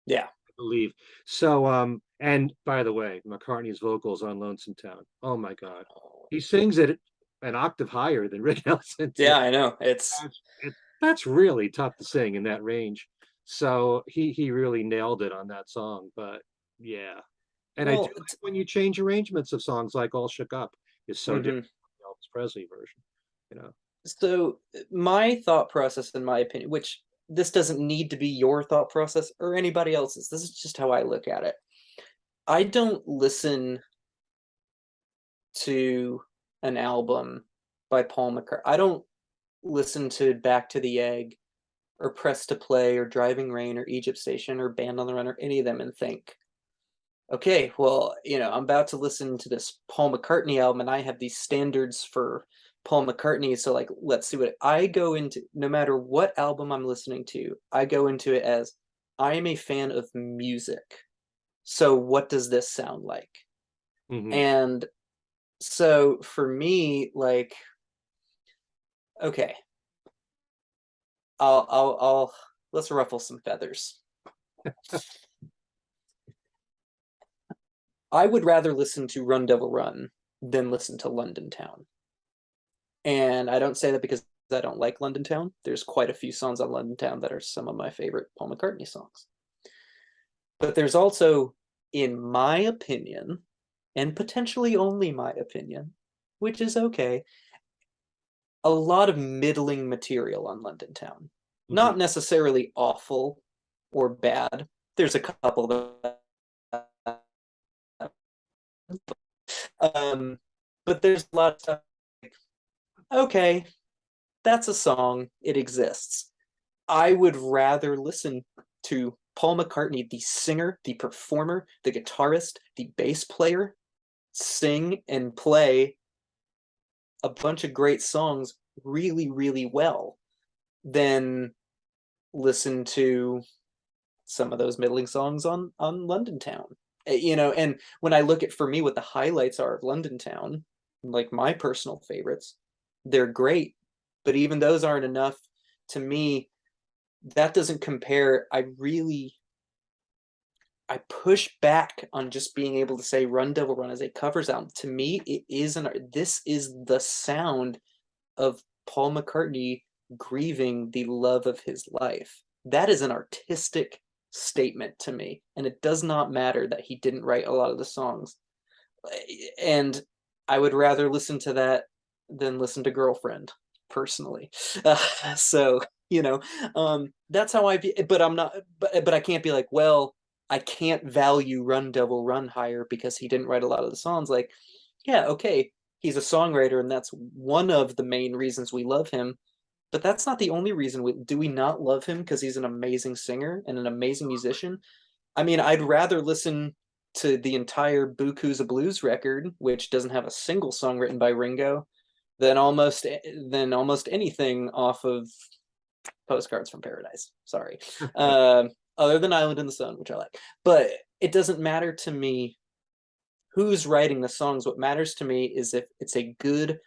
Yeah. I believe. So and by the way, McCartney's vocals on Lonesome Town. Oh my God. He sings it an octave higher than Rick Nelson too. Yeah, I know. It's That's really tough to sing in that range. So he really nailed it on that song. But yeah, and I do well, like when you change arrangements of songs like All Shook Up is so different mhm. from the Elvis Presley version. You know. So my thought process, in my opinion, which this doesn't need to be your thought process or anybody else's. This is just how I look at it. I don't listen to an album by Paul McCartney. I don't listen to Back to the Egg or Press to Play or Driving Rain or Egypt Station or Band on the Run or any of them and think, okay, well, I'm about to listen to this Paul McCartney album and I have these standards for Paul McCartney. So, like, let's see what I go into. No matter what album I'm listening to, I go into it as I am a fan of music. So, what does this sound like? Mhm. And so, for me, like, okay, I'll let's ruffle some feathers. I would rather listen to Run Devil Run than listen to London Town. And I don't say that because I don't like London Town. There's quite a few songs on London Town that are some of my favorite Paul McCartney songs. But there's also, in my opinion, and potentially only my opinion, which is okay, a lot of middling material on London Town. Mhm. Not necessarily awful or bad. There's a couple that but there's a lot of stuff like, okay, that's a song, it exists. I would rather listen to Paul McCartney, the singer, the performer, the guitarist, the bass player, sing and play a bunch of great songs really, really well than listen to some of those middling songs on London Town. And when I look at, for me, what the highlights are of London Town, like my personal favorites, they're great, but even those aren't enough. To me, that doesn't compare. I push back on just being able to say Run Devil Run as a covers album. To me, this is the sound of Paul McCartney grieving the love of his life. That is an artistic statement to me, and it does not matter that he didn't write a lot of the songs. And I would rather listen to that than listen to Girlfriend, personally. So that's how I view. But I'm not. But I can't be like, well, I can't value Run Devil Run higher because he didn't write a lot of the songs. Like, yeah, okay, he's a songwriter, and that's one of the main reasons we love him. But that's not the only reason. Do we not love him because he's an amazing singer and an amazing musician? I mean, I'd rather listen to the entire Buku's a Blues record, which doesn't have a single song written by Ringo, than almost anything off of Postcards from Paradise. Sorry, other than Island in the Sun, which I like. But it doesn't matter to me who's writing the songs. What matters to me is if it's a good,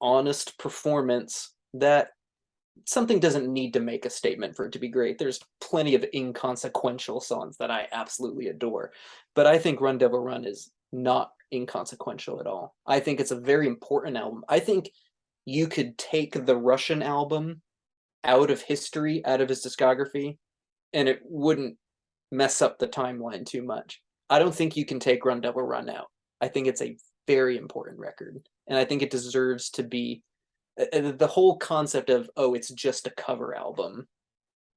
honest performance that something doesn't need to make a statement for it to be great. There's plenty of inconsequential songs that I absolutely adore, but I think Run Devil Run is not inconsequential at all. I think it's a very important album. I think you could take the Russian album out of history, out of his discography, and it wouldn't mess up the timeline too much. I don't think you can take Run Devil Run out. I think it's a very important record, and I think it deserves to be the whole concept of, oh, it's just a cover album.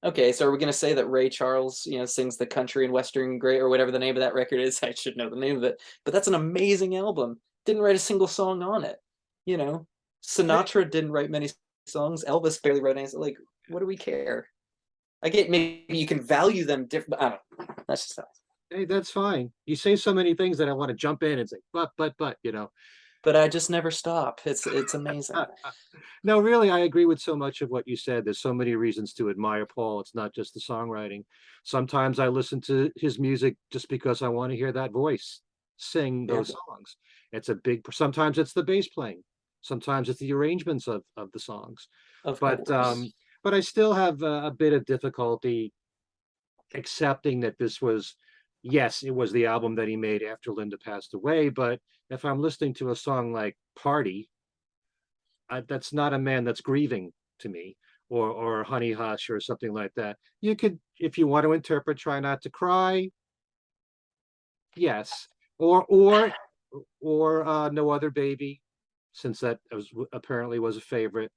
Okay, so are we going to say that Ray Charles, sings the country and western great or whatever the name of that record is? I should know the name of it, but that's an amazing album. Didn't write a single song on it. Sinatra didn't write many songs. Elvis barely wrote anything. Like, what do we care? I get maybe you can value them different, but I don't know. That's just Hey, that's fine. You say so many things that I want to jump in and say, but, but I just never stop. It's amazing. No, really, I agree with so much of what you said. There's so many reasons to admire Paul. It's not just the songwriting. Sometimes I listen to his music just because I want to hear that voice sing Yeah, those songs. Sometimes it's the bass playing. Sometimes it's the arrangements of the songs. of But course. but I still have a bit of difficulty accepting that this was, yes, it was the album that he made after Linda passed away. But if I'm listening to a song like Party, that's not a man that's grieving to me, or Honey Hush or something like that. You could, if you want to interpret Try Not to Cry, yes, or No Other Baby, since that apparently was a favorite,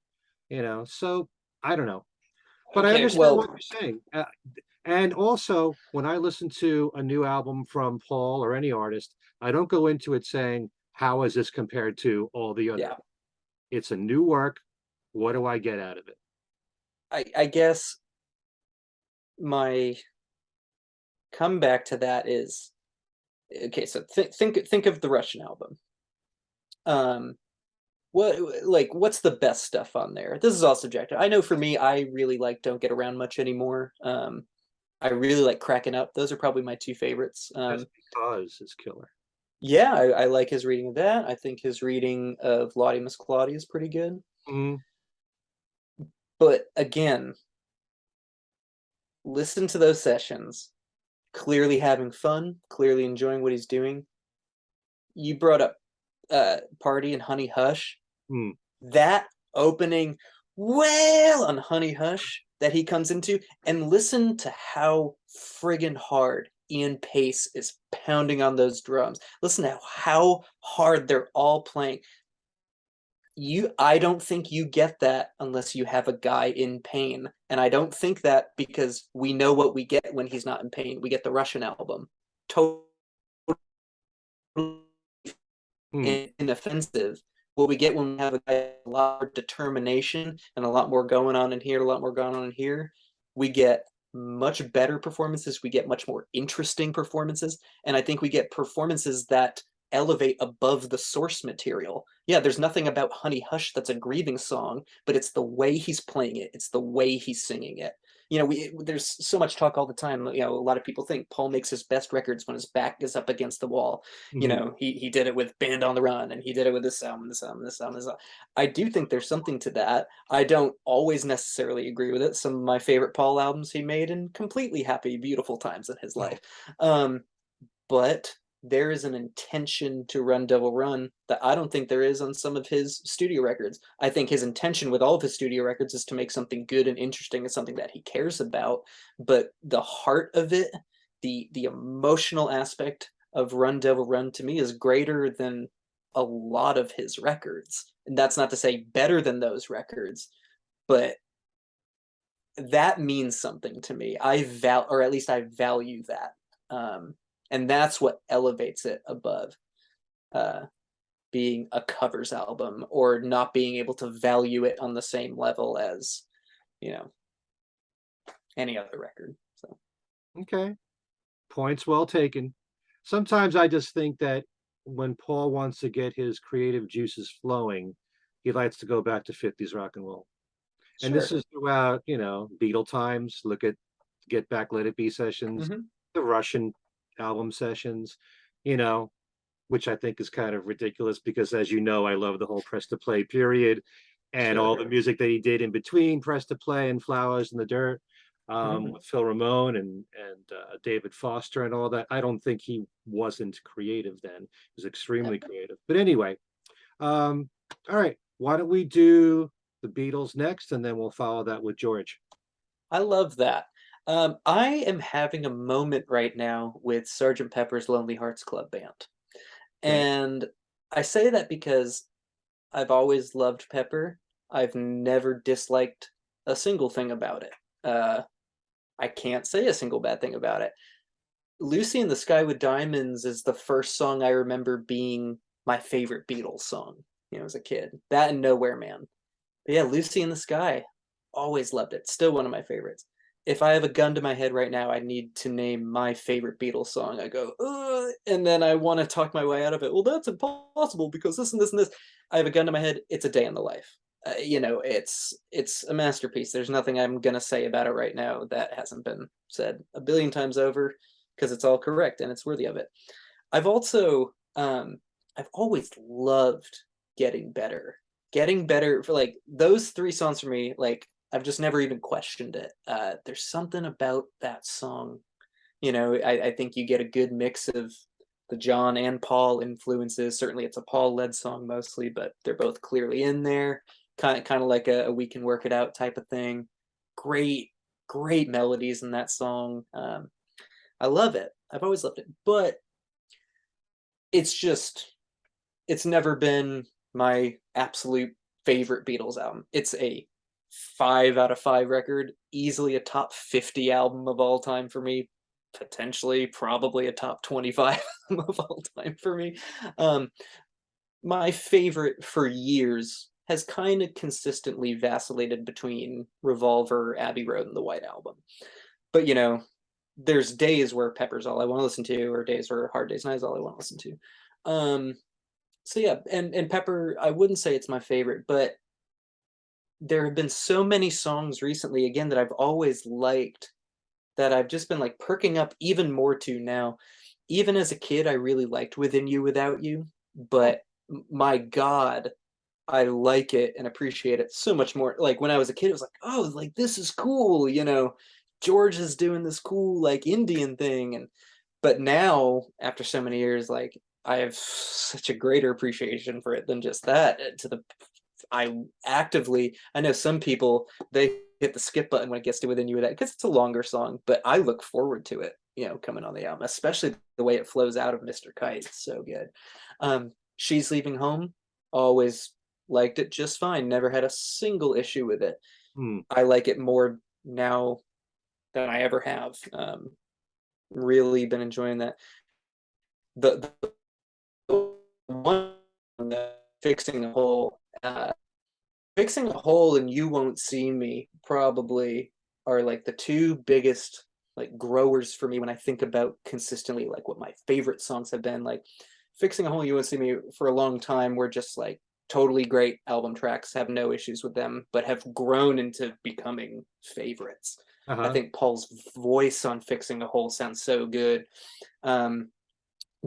So I don't know, but I Okay, understand what well, you're saying. And also, when I listen to a new album from Paul or any artist, I don't go into it saying, how is this compared to all the other? yeah, It's a new work. What do I get out of it? I guess my comeback to that is, okay, so think of the Russian album. Um, what's the best stuff on there? This is all subjective. I know for me, I really like Don't Get Around Much Anymore. I really like Cracking Up. Those are probably my two favorites. Just because it's killer. Yeah, I like his reading of that. I think his reading of Lottie Miss Claudia is pretty good. Mm, But again, listen to those sessions. Clearly having fun, clearly enjoying what he's doing. You brought up Party and Honey Hush. mm. That opening wail on Honey Hush that he comes into, and listen to how friggin' hard Ian Pace is pounding on those drums. Listen to how hard they're all playing. I don't think you get that unless you have a guy in pain. And I don't think that because we know what we get when he's not in pain. We get the Russian album. Totally Hmm. inoffensive. What we get when we have a guy with a lot more determination and a lot more going on in here, a lot more going on in here, we get much better performances. We get much more interesting performances. And I think we get performances that elevate above the source material. Yeah, there's nothing about Honey Hush that's a grieving song, but it's the way he's playing it. It's the way he's singing it. There's so much talk all the time. A lot of people think Paul makes his best records when his back is up against the wall. Mhm. He did it with Band on the Run, and he did it with this album, this album, this album, this album. I do think there's something to that. I don't always necessarily agree with it. Some of my favorite Paul albums he made in completely happy, beautiful times in his life. But there is an intention to Run Devil Run that I don't think there is on some of his studio records. I think his intention with all of his studio records is to make something good and interesting and something that he cares about. But the heart of it, the emotional aspect of Run Devil Run, to me is greater than a lot of his records. And that's not to say better than those records, but that means something to me. Or at least I value that. And that's what elevates it above. being a covers album or not being able to value it on the same level as, you know, any other record. So Okay. Points well taken. Sometimes I just think that when Paul wants to get his creative juices flowing, he likes to go back to 50s rock and roll. And this sure. is throughout, Beatle times. Look at Get Back, Let It Be sessions, Hmm. the Russian album sessions, you know, which I think is kind of ridiculous because, as you know, I love the whole press to play period and all Sure. the music that he did in between press to play and Flowers in the Dirt, Hmm. with Phil Ramone and David Foster and all that. I don't think he wasn't creative then. He was extremely creative. But anyway, um, all right, why don't we do the Beatles next, and then we'll follow that with George. I love that. I am having a moment right now with Sergeant Pepper's Lonely Hearts Club Band. Okay. And I say that because I've always loved Pepper. I've never disliked a single thing about it. I can't say a single bad thing about it. Lucy in the Sky with Diamonds is the first song I remember being my favorite Beatles song, as a kid. That and Nowhere Man. But yeah, Lucy in the Sky, always loved it. Still one of my favorites. If I have a gun to my head right now, I need to name my favorite Beatles song. I go, ugh, and then I want to talk my way out of it. Well, that's impossible because this and this and this. I have a gun to my head. It's A Day in the Life. It's a masterpiece. There's nothing I'm gonna say about it right now that hasn't been said a billion times over because it's all correct and it's worthy of it. I've also I've always loved Getting Better. Getting Better for like those three songs for me, like I've just never even questioned it. There's something about that song. I think you get a good mix of the John and Paul influences. Certainly it's a Paul led song mostly, but they're both clearly in there. Kind of like a We Can Work It Out type of thing. Great, great melodies in that song. I love it. I've always loved it. But it's just it's never been my absolute favorite Beatles album. It's a 5 out of 5 record, easily a top 50 album of all time for me, potentially probably a top 25 of all time for me. Um, my favorite for years has kind of consistently vacillated between Revolver, Abbey Road, and the White Album. But there's days where Pepper's all I want to listen to, or days where Hard Day's Night is all I want to listen to. So yeah, and Pepper, I wouldn't say it's my favorite, but there have been so many songs recently again that I've always liked that I've just been like perking up even more to now. Even as a kid, I really liked Within You Without You, but my God, I like it and appreciate it so much more. Like when I was a kid, it was like, oh, like this is cool. George is doing this cool like Indian thing, but now after so many years, like I have such a greater appreciation for it than just that. I know some people they hit the skip button when it gets to Within You with that because it's a longer song, but I look forward to it, coming on the album, especially the way it flows out of Mr. Kite. It's so good. She's Leaving Home, always liked it just fine. Never had a single issue with it. Hmm. I like it more now than I ever have. Really been enjoying that. The one fixing a hole. Fixing a hole and You Won't See Me probably are like the two biggest like growers for me when I think about consistently like what my favorite songs have been. Like Fixing a Hole, You Won't See Me for a long time were just like totally great album tracks, have no issues with them, but have grown into becoming favorites. I Uh-huh. think Paul's voice on Fixing a Hole sounds so good. Um,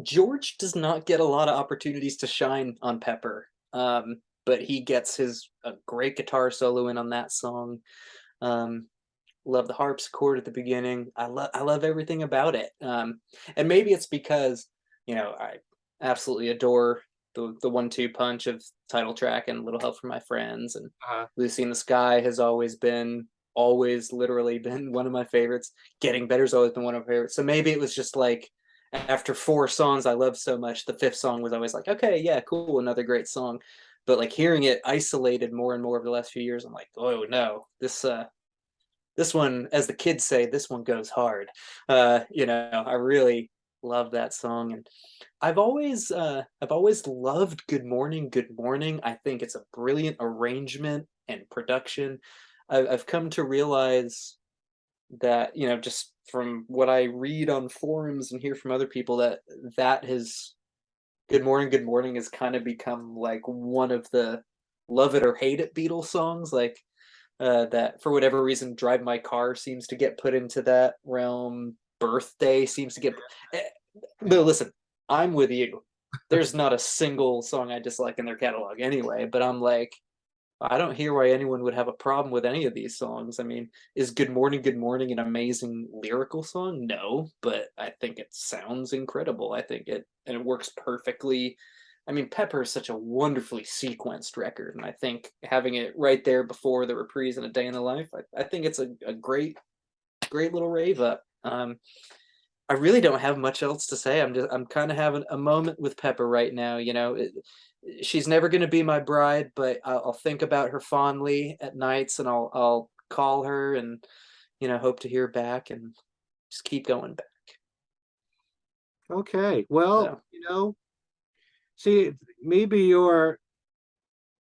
George does not get a lot of opportunities to shine on Pepper, but he gets his a great guitar solo in on that song. Um, love the harpsichord at the beginning. I love everything about it. And maybe it's because I absolutely adore the 1-2 punch of title track and Little Help from My Friends, and Uh-huh. Lucy in the Sky has always literally been one of my favorites. Getting Better's always been one of my favorites. So maybe it was just like after 4 songs I loved so much, the fifth song was always like, okay, yeah, cool, another great song. But like hearing it isolated more and more over the last few years, I'm like, oh no, this one, as the kids say, this one goes hard. I really love that song. And I've always loved Good Morning, Good Morning. I think it's a brilliant arrangement and production. I've come to realize that, just from what I read on forums and hear from other people, that has Good Morning has kind of become like one of the love it or hate it Beatles songs. Like, that for whatever reason, Drive My Car seems to get put into that realm. Birthday seems to get. eh, No, listen, I'm with you. There's not a single song I dislike in their catalog anyway, but I'm like, I don't hear why anyone would have a problem with any of these songs. I mean, is Good Morning an amazing lyrical song? No, but I think it sounds incredible. I think it works perfectly. I mean, Pepper is such a wonderfully sequenced record, and I think having it right there before the reprise and A Day in the Life, I think it's a great little rave up. I really don't have much else to say. I'm kind of having a moment with Pepper right now. She's never going to be my bride, but I'll think about her fondly at nights, and I'll call her and hope to hear back and just keep going back. Okay. Well, So see, maybe your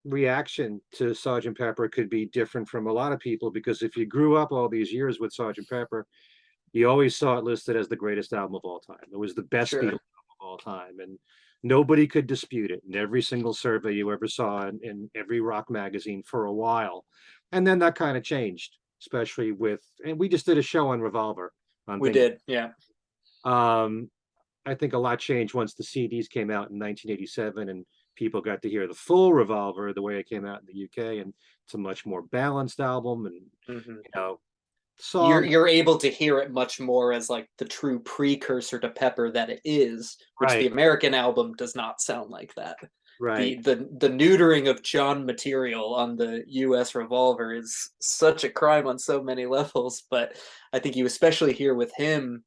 reaction to Sergeant Pepper could be different from a lot of people because if you grew up all these years with Sergeant Pepper, you always saw it listed as the greatest album of all time. It was the best Beatles sure, album of all time, and nobody could dispute it in every single survey you ever saw in every rock magazine for a while. And then that kind of changed, especially and we just did a show on Revolver on we Think. did. Yeah, Um, I think a lot changed once the CDs came out in 1987 and people got to hear the full Revolver the way it came out in the UK, and it's a much more balanced album, and hmm you know, you're songs. you're able to hear it much more as like the true precursor to Pepper that it is, which the Right, American album does not sound like that. right. The neutering of John material on the US Revolver is such a crime on so many levels, but I think you especially hear with him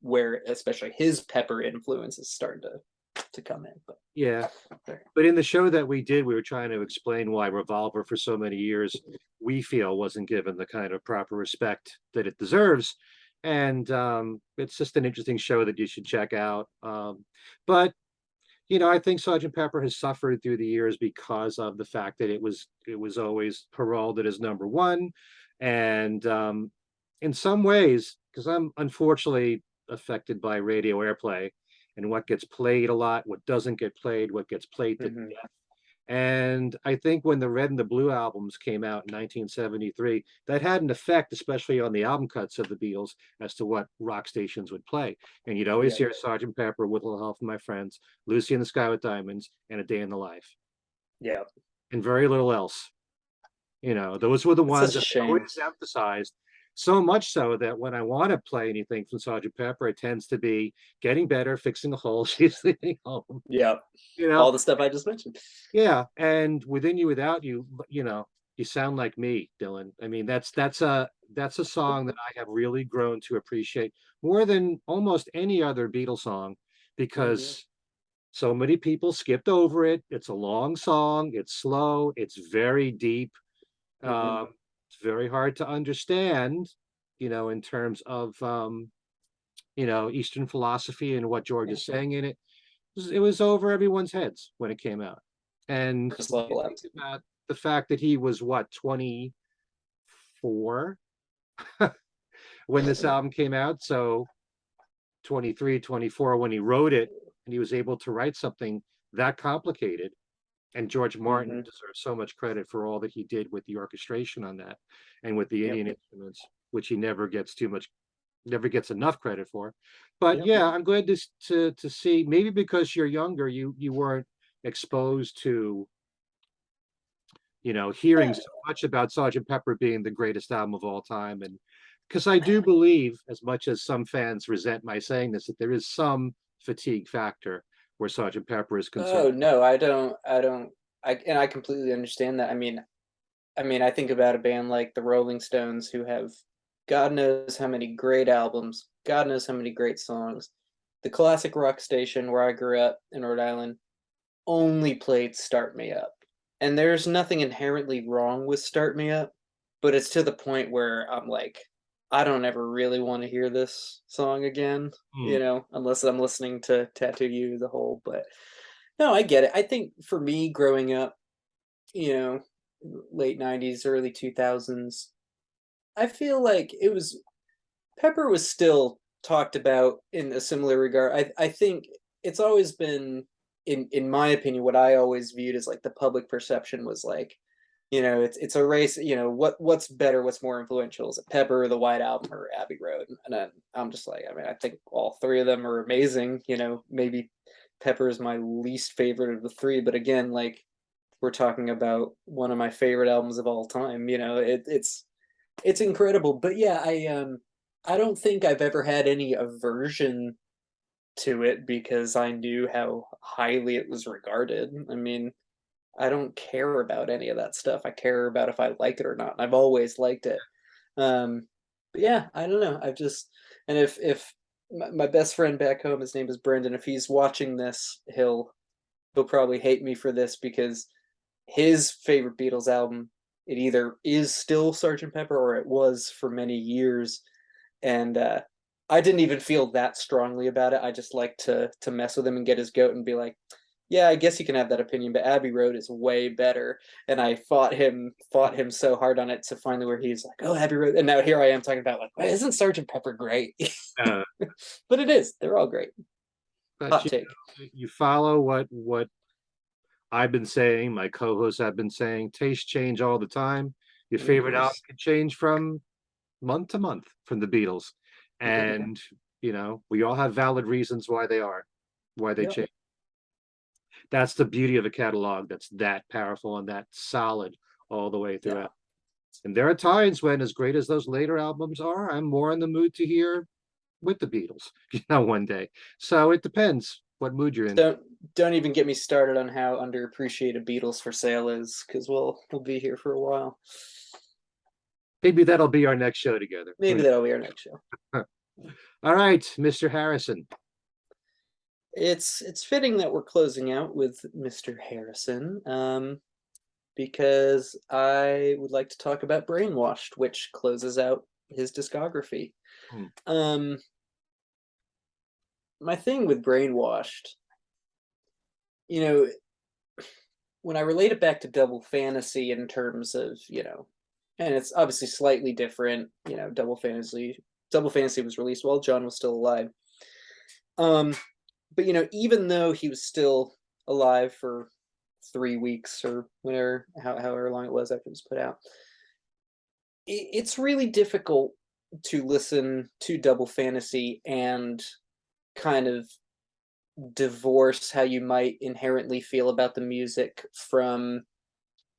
where especially his Pepper influence is starting to come in. But Yeah. there. But in the show that we did, we were trying to explain why Revolver for so many years we feel wasn't given the kind of proper respect that it deserves. And it's just an interesting show that you should check out. But I think Sergeant Pepper has suffered through the years because of the fact that it was always heralded as number one. And in some ways, because I'm unfortunately affected by radio airplay and what gets played a lot, what doesn't get played, what gets played to Mm-hmm. death. And I think when the Red and the Blue albums came out in 1973, that had an effect, especially on the album cuts of the Beatles, as to what rock stations would play. And you'd always Yeah, hear Sergeant Pepper, With a Little Help from My Friends, Lucy in the Sky with Diamonds, and A Day in the Life, yeah. and very little else. Those were the It's ones such a that I shame. always emphasized. So much so that when I want to play anything from Sergeant Pepper, it tends to be getting better, fixing a hole, she's leaving home. Yeah, You know, all the stuff I just mentioned. Yeah, and Within You Without You, you sound like me, Dylan. I mean, that's a song that I have really grown to appreciate more than almost any other Beatles song Mm-hmm. because so many people skipped over it. It's a long song, it's slow, it's very deep. Mm-hmm. It's very hard to understand, in terms of Eastern philosophy and what George is saying in it. It was over everyone's heads when it came out. And First you level think ups. about the fact that he was what, 24 when this album came out. So 23, 24 when he wrote it, and he was able to write something that complicated. And George Martin Mm-hmm. deserves so much credit for all that he did with the orchestration on that and with the Yep. Indian instruments, which he never gets enough credit for. But Yep. yeah, I'm glad to see, maybe because you're younger, you weren't exposed to hearing Uh, so much about Sergeant Pepper being the greatest album of all time. And because I do believe, as much as some fans resent my saying this, that there is some fatigue factor where Sergeant Pepper is concerned. oh no, I don't. I don't. I completely understand that. I mean, I think about a band like the Rolling Stones who have God knows how many great albums, God knows how many great songs. The classic rock station where I grew up in Rhode Island only played Start Me Up. And there's nothing inherently wrong with Start Me Up, but it's to the point where I'm like, I don't ever really want to hear this song again, Hmm. unless I'm listening to Tattoo You as a whole. But no, I get it. I think for me growing up, you know, late 90s, early 2000s, I feel like it was Pepper was still talked about in a similar regard. I think it's always been, in my opinion, what I always viewed as like the public perception was like, it's a race. What's better, what's more influential? Is it Pepper or the White Album or Abbey Road? And I'm just like, I mean, I think all three of them are amazing. Maybe Pepper is my least favorite of the three, but again, like we're talking about one of my favorite albums of all time. It's incredible. But yeah, I don't think I've ever had any aversion to it because I knew how highly it was regarded. I mean, I don't care about any of that stuff. I care about if I like it or not. And I've always liked it. But yeah, I don't know. I've just and if my best friend back home, his name is Brendan, if he's watching this, he'll probably hate me for this because his favorite Beatles album, it either is still Sergeant Pepper or it was for many years. And I didn't even feel that strongly about it. I just like to mess with him and get his goat and be like, yeah, I guess you can have that opinion, but Abbey Road is way better. And I fought him so hard on it to finally where he's like, oh, Abbey Road. And now here I am talking about like, why isn't Sergeant Pepper great? Uh, But it is. They're all great. but Hot take. you follow what I've been saying, my co-hosts have been saying, tastes change all the time. Your Of favorite album course. can change from month to month from the Beatles. Yep. And, we all have valid reasons why they Yep. change. That's the beauty of a catalog that's that powerful and that solid all the way Yeah. throughout. And there are times when, as great as those later albums are, I'm more in the mood to hear with the Beatles, one day. So it depends what mood you're in. Don't don't even get me started on how underappreciated Beatles for Sale is, because we'll be here for a while. Maybe that'll be our next show together. Maybe that'll be our next show. All right, Mr. Harrison. It's fitting that we're closing out with Mr. Harrison, because I would like to talk about Brainwashed, which closes out his discography. Hmm. My thing with Brainwashed, you know, when I relate it back to Double Fantasy in terms of, and it's obviously slightly different, Double Fantasy was released while John was still alive. But even though he was still alive for 3 weeks or whatever, however long it was after it was put out, it's really difficult to listen to Double Fantasy and kind of divorce how you might inherently feel about the music from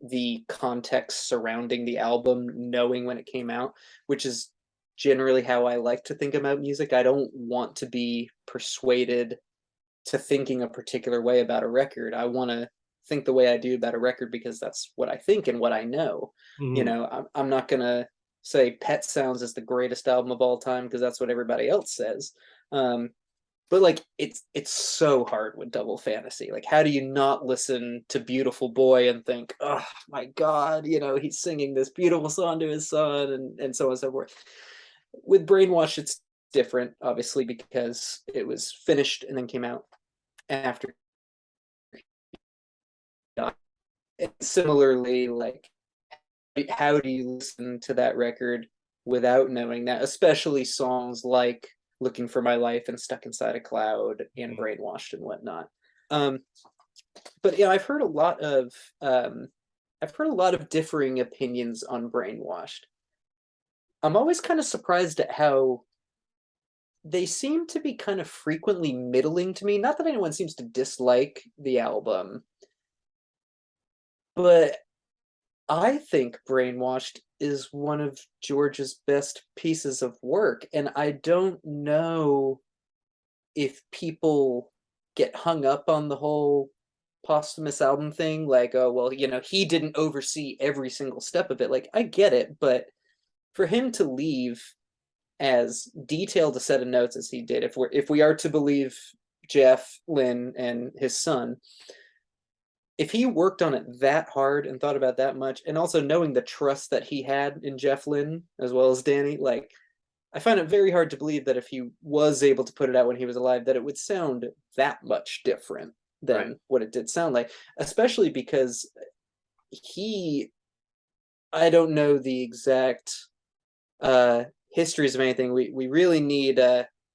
the context surrounding the album, knowing when it came out, which is generally how I like to think about music. I don't want to be persuaded to thinking a particular way about a record. I want to think the way I do about a record because that's what I think and what I know. Mhm. I'm not going to say Pet Sounds is the greatest album of all time because that's what everybody else says. But like it's so hard with Double Fantasy. Like, how do you not listen to Beautiful Boy and think, oh my God, he's singing this beautiful song to his son and so on and so forth. With Brainwash, it's different, obviously, because it was finished and then came out after. And similarly, like, how do you listen to that record without knowing that, especially songs like Looking for My Life and Stuck Inside a Cloud and Brainwashed and whatnot. But yeah, I've heard a lot of differing opinions on Brainwashed. I'm always kind of surprised at how they seem to be kind of frequently middling to me. Not that anyone seems to dislike the album, but I think Brainwashed is one of George's best pieces of work. And I don't know if people get hung up on the whole posthumous album thing. Like, oh, well, he didn't oversee every single step of it. Like, I get it. But for him to leave as detailed a set of notes as he did, if we are to believe Jeff, Lynn, and his son, if he worked on it that hard and thought about that much, and also knowing the trust that he had in Jeff Lynne as well as Danny, like I find it very hard to believe that if he was able to put it out when he was alive, that it would sound that much different Right. than what it did sound like, especially because he, I don't know the exact histories of anything. We really need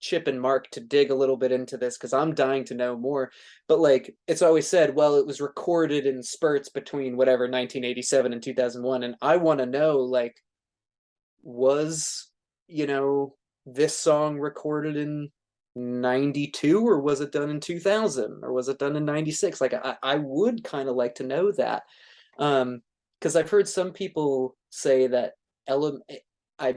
Chip and Mark to dig a little bit into this because I'm dying to know more. But like it's always said, well, it was recorded in spurts between whatever 1987 and 2001, and I want to know like was this song recorded in 92 or was it done in 2000 or was it done in 96? Like I would kind of like to know that because I've heard some people say that I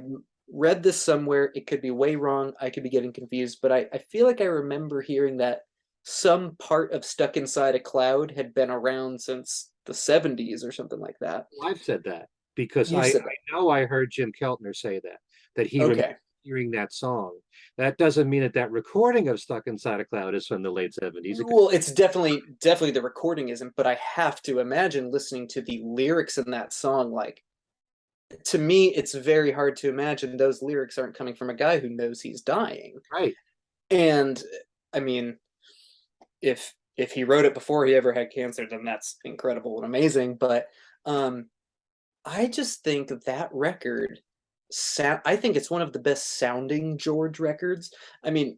read this somewhere. It could be way wrong. I could be getting confused, but I feel like I remember hearing that some part of Stuck Inside a Cloud had been around since the 70s or something like that. Well, I've said that because You I said that. know I heard Jim Keltner say that he remembers Okay. hearing that song. That doesn't mean that that recording of Stuck Inside a Cloud is from the late 70s. It could Well, it's definitely the recording isn't, but I have to imagine listening to the lyrics in that song, like to me, it's very hard to imagine those lyrics aren't coming from a guy who knows he's dying. right. And I mean, if he wrote it before he ever had cancer, then that's incredible and amazing. But um I just think that record I think it's one of the best sounding George records. I mean,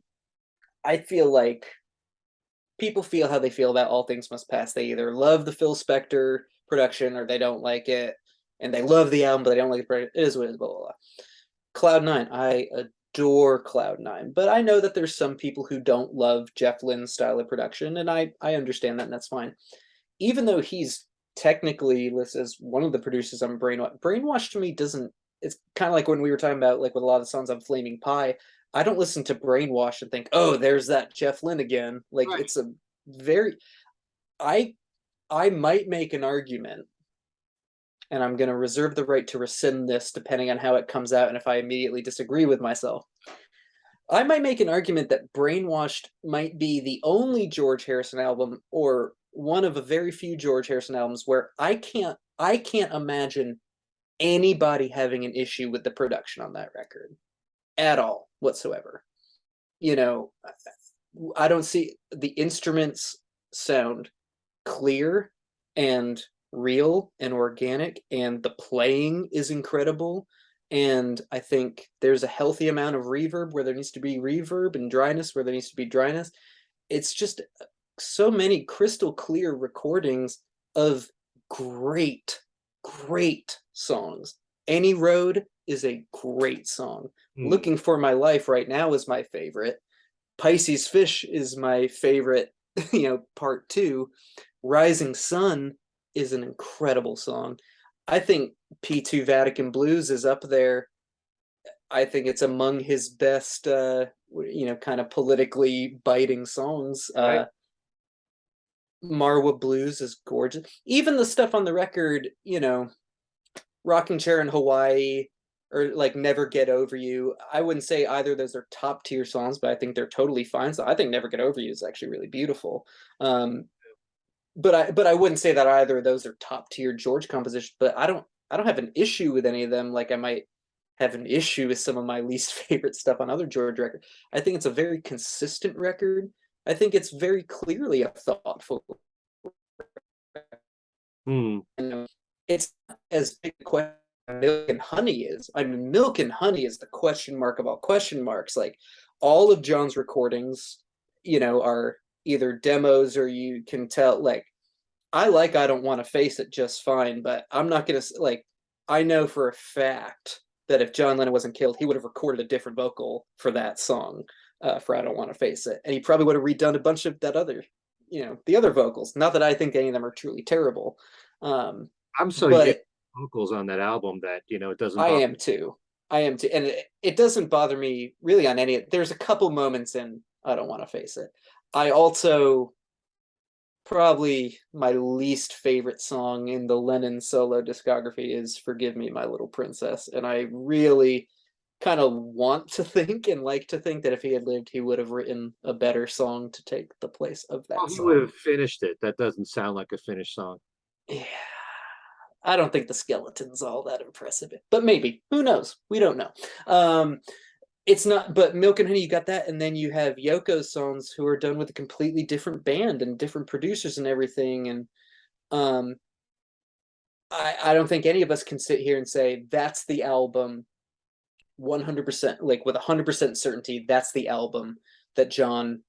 I feel like people feel how they feel about All Things Must Pass. They either love the Phil Spector production or they don't like it, and they love the album but they don't like the production. It is what it is. Blah blah blah. Cloud Nine, I adore Cloud Nine, but I know that there's some people who don't love Jeff Lynne's style of production, and I understand that, and that's fine. Even though he's technically listed as one of the producers on Brainwashed, Brainwashed to me doesn't. It's kind of like when we were talking about like with a lot of the songs on Flaming Pie. I don't listen to Brainwash and think, oh, there's that Jeff Lynne again. Like Right. it's a very I I might make an argument, and I'm going to reserve the right to rescind this depending on how it comes out and if I immediately disagree with myself. I might make an argument that Brainwashed might be the only George Harrison album or one of a very few George Harrison albums where I can't imagine anybody having an issue with the production on that record at all whatsoever. You know, I don't see the instruments sound clear and real and organic, and the playing is incredible. And I think there's a healthy amount of reverb where there needs to be reverb and dryness where there needs to be dryness. It's just so many crystal clear recordings of great, great songs. Any Road is a great song. Hmm. Looking for My Life right now is my favorite. Pisces Fish is my favorite, part two. Rising Sun is an incredible song. I think P2 Vatican Blues is up there. I think it's among his best, kind of politically biting songs. Right. Marwa Blues is gorgeous. Even the stuff on the record, Rocking Chair in Hawaii or like Never Get Over You. I wouldn't say either of those are top tier songs, but I think they're totally fine. So I think Never Get Over You is actually really beautiful. But I wouldn't say that either of those are top tier George compositions. But I don't have an issue with any of them. Like I might have an issue with some of my least favorite stuff on other George records. I think it's a very consistent record. I think it's very clearly a thoughtful. Hmm. It's not as big a question Milk and Honey is. I mean, Milk and Honey is the question mark of all question marks. Like all of John's recordings, are either demos or you can tell. Like I Don't Want to Face It just fine, but I'm not gonna like. I know for a fact that if John Lennon wasn't killed, he would have recorded a different vocal for that song, for I Don't Want to Face It, and he probably would have redone a bunch of that other, the other vocals. Not that I think any of them are truly terrible, I'm so used to but vocals on that album that it doesn't I bother. am too. I am too, and it doesn't bother me really on any. There's a couple moments in I Don't Want to Face It. I also probably my least favorite song in the Lennon solo discography is Forgive Me, My Little Princess. And I really kind of want to think and like to think that if he had lived, he would have written a better song to take the place of Well, that he would song. have finished it. That doesn't sound like a finished song. Yeah. I don't think the skeleton's all that impressive, but maybe. Who knows? We don't know. it's not, but Milk and Honey, you got that, and then you have Yoko's songs who are done with a completely different band and different producers and everything. And um I don't think any of us can sit here and say that's the album 100%, like with 100% certainty, that's the album that John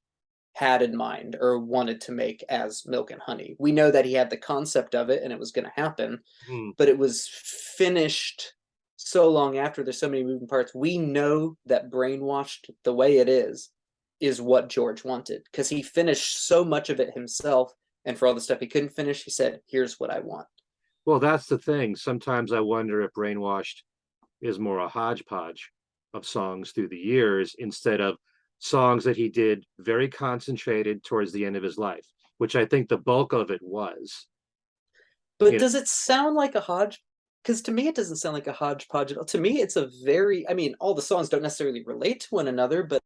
had in mind or wanted to make as Milk and Honey. We know that he had the concept of it and it was going to happen, Hmm. but it was finished so long after. There's so many moving parts. We know that Brainwashed, the way it is what George wanted, because he finished so much of it himself. And for all the stuff he couldn't finish, he said, here's what I want. Well, that's the thing. Sometimes I wonder if Brainwashed is more a hodgepodge of songs through the years instead of songs that he did very concentrated towards the end of his life, which I think the bulk of it was. But You know, does it sound like a hodge? Because to me, it doesn't sound like a hodgepodge at all. To me, it's a very, I mean, all the songs don't necessarily relate to one another, but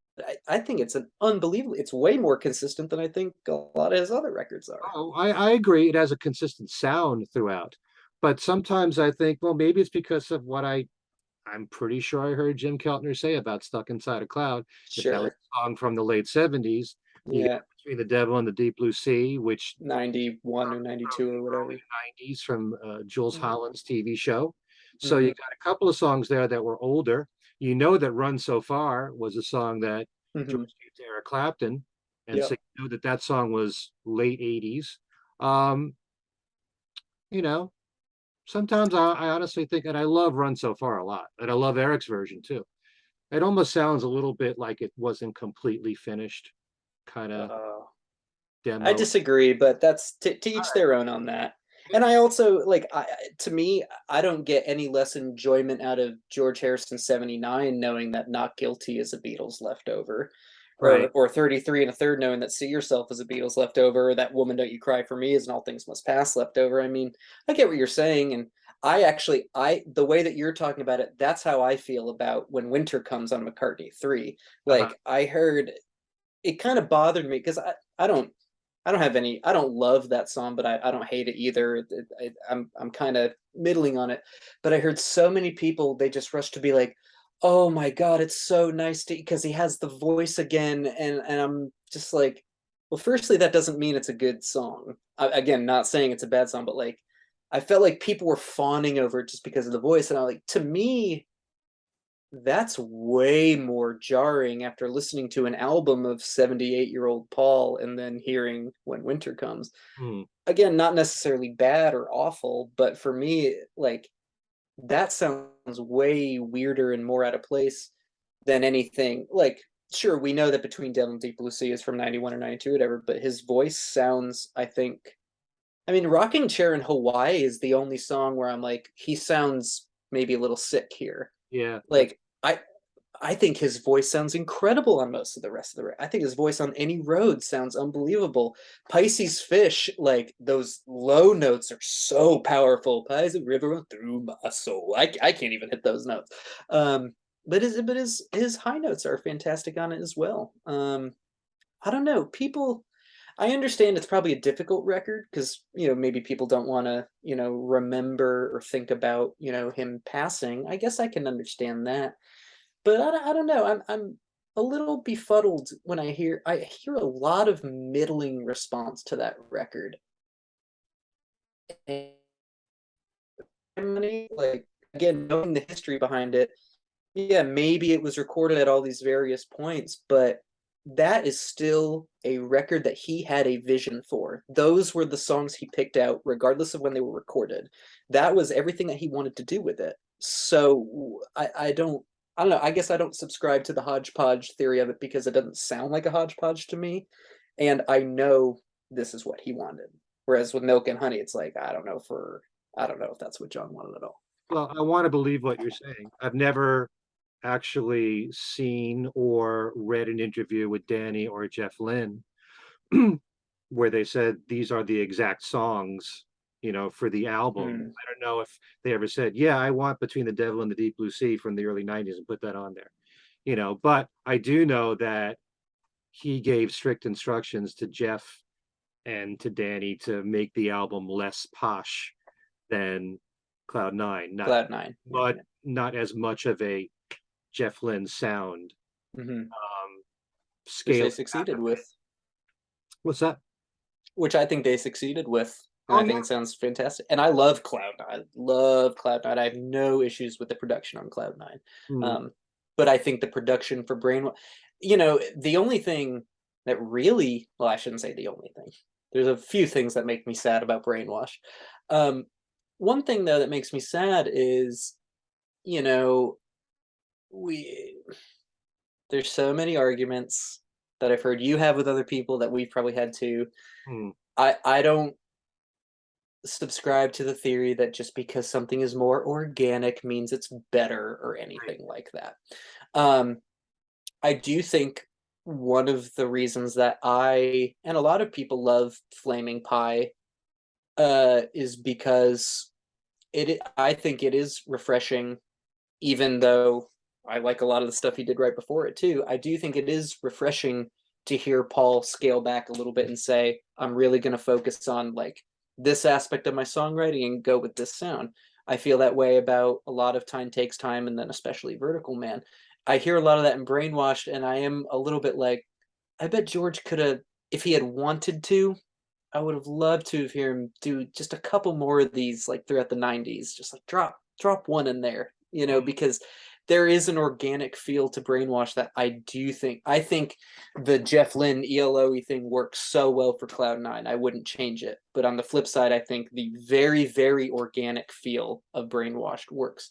I think it's an unbelievable, it's way more consistent than I think a lot of his other records are. oh, I agree. It has a consistent sound throughout. But sometimes I think, well, maybe it's because of what I'm pretty sure I heard Jim Keltner say about Stuck Inside a Cloud, that was Sure. a song from the late 70s. You got Yeah. Between the Devil and the Deep Blue Sea, which 91 from, or from 92 or the early whatever. 90s from Jules Mm-hmm. Holland's TV show. So you Mm-hmm. got a couple of songs there that were older. You know that Run So Far was a song that George Mm-hmm. gave to Eric Clapton. And so Yep. you know that that song was late 80s. Um, you know, sometimes I honestly think, and I love Run So Far a lot, and I love Eric's version too. It almost sounds a little bit like it wasn't completely finished, kind of Uh, I demo. disagree, but that's to All each right. their own on that. And I also like, to me, I don't get any less enjoyment out of George Harrison 79 knowing that Not Guilty is a Beatles leftover, Right. or 33 and a third knowing that See Yourself is a Beatles leftover, or that Woman Don't You Cry for Me is an All Things Must Pass leftover. I mean, I get what you're saying, and I the way that you're talking about it, that's how I feel about When Winter Comes on McCartney 3. Uh-huh. Like I heard it kind of bothered me because I don't have any. I don't love that song, but I don't hate it either. I'm kind of middling on it. But I heard so many people they just rushed to be like, "Oh my god, it's so nice to," because he has the voice again, and I'm just like, well, firstly, that doesn't mean it's a good song. Again, not saying it's a bad song, but like, I felt like people were fawning over it just because of the voice, and I like to me that's way more jarring after listening to an album of 78-year-old Paul and then hearing When Winter Comes. Hmm. Again, not necessarily bad or awful, but for me, like that sounds way weirder and more out of place than anything. Like, sure, we know that Between Devil and Deep Blue Sea is from 91 or 92, whatever, but his voice sounds, I think, I mean, Rocking Chair in Hawaii is the only song where I'm like, he sounds maybe a little sick here. Yeah, that's Like, I think his voice sounds incredible on most of the rest of the. I think his voice on Any Road sounds unbelievable. Pisces Fish, like those low notes are so powerful. Pisces River through my soul. I can't even hit those notes. But his high notes are fantastic on it as well. I don't know. People I understand it's probably a difficult record because, maybe people don't want to, remember or think about, him passing. I guess I can understand that, but I don't know. I'm a little befuddled when I hear a lot of middling response to that record. And like again, knowing the history behind it, yeah, maybe it was recorded at all these various points, but that is still a record that he had a vision for. Those were the songs he picked out, regardless of when they were recorded. That was everything that he wanted to do with it. So I don't know. I guess I don't subscribe to the hodgepodge theory of it because it doesn't sound like a hodgepodge to me. And I know this is what he wanted. Whereas with Milk and Honey, it's like, I don't know if that's what John wanted at all. well, I want to believe what you're saying. I've never actually seen or read an interview with Danny or Jeff Lynne where they said these are the exact songs, for the album. Hmm. I don't know if they ever said, yeah, I want Between the Devil and the Deep Blue Sea from the early 90s and put that on there. But I do know that he gave strict instructions to Jeff and to Danny to make the album less posh than Cloud Nine, not Cloud Nine. Yeah, but yeah. not as much of a Jeff Lynne sound Mm-hmm. Which Scale they it back succeeded a bit. with. What's that? Which I think they succeeded with. And Oh I think yeah. it sounds fantastic. And I love Cloud9. I love Cloud9. I have no issues with the production on Cloud9. Mm, Um, but I think the production for Brainwash, you know, the only thing that really, well, I shouldn't say the only thing. There's a few things that make me sad about Brainwash. Um, one thing though that makes me sad is, you know, we there's so many arguments that I've heard you have with other people that we've probably had too. mm, I don't subscribe to the theory that just because something is more organic means it's better or right. anything like that. Um, I do think one of the reasons that I and a lot of people love Flaming Pie is because I think it is refreshing, even though I like a lot of the stuff he did right before it too. I do think it is refreshing to hear Paul scale back a little bit and say, I'm really going to focus on like this aspect of my songwriting and go with this sound. I feel that way about a lot of Time Takes Time and then especially Vertical Man. I hear a lot of that in Brainwashed, and I am a little bit like, I bet George could have, if he had wanted to, I would have loved to have heard him do just a couple more of these like throughout the 90s, just like drop one in there, you know, because there is an organic feel to Brainwash that I think the Jeff Lynne ELO thing works so well for Cloud9. I wouldn't change it. But on the flip side, I think the very, very organic feel of Brainwashed works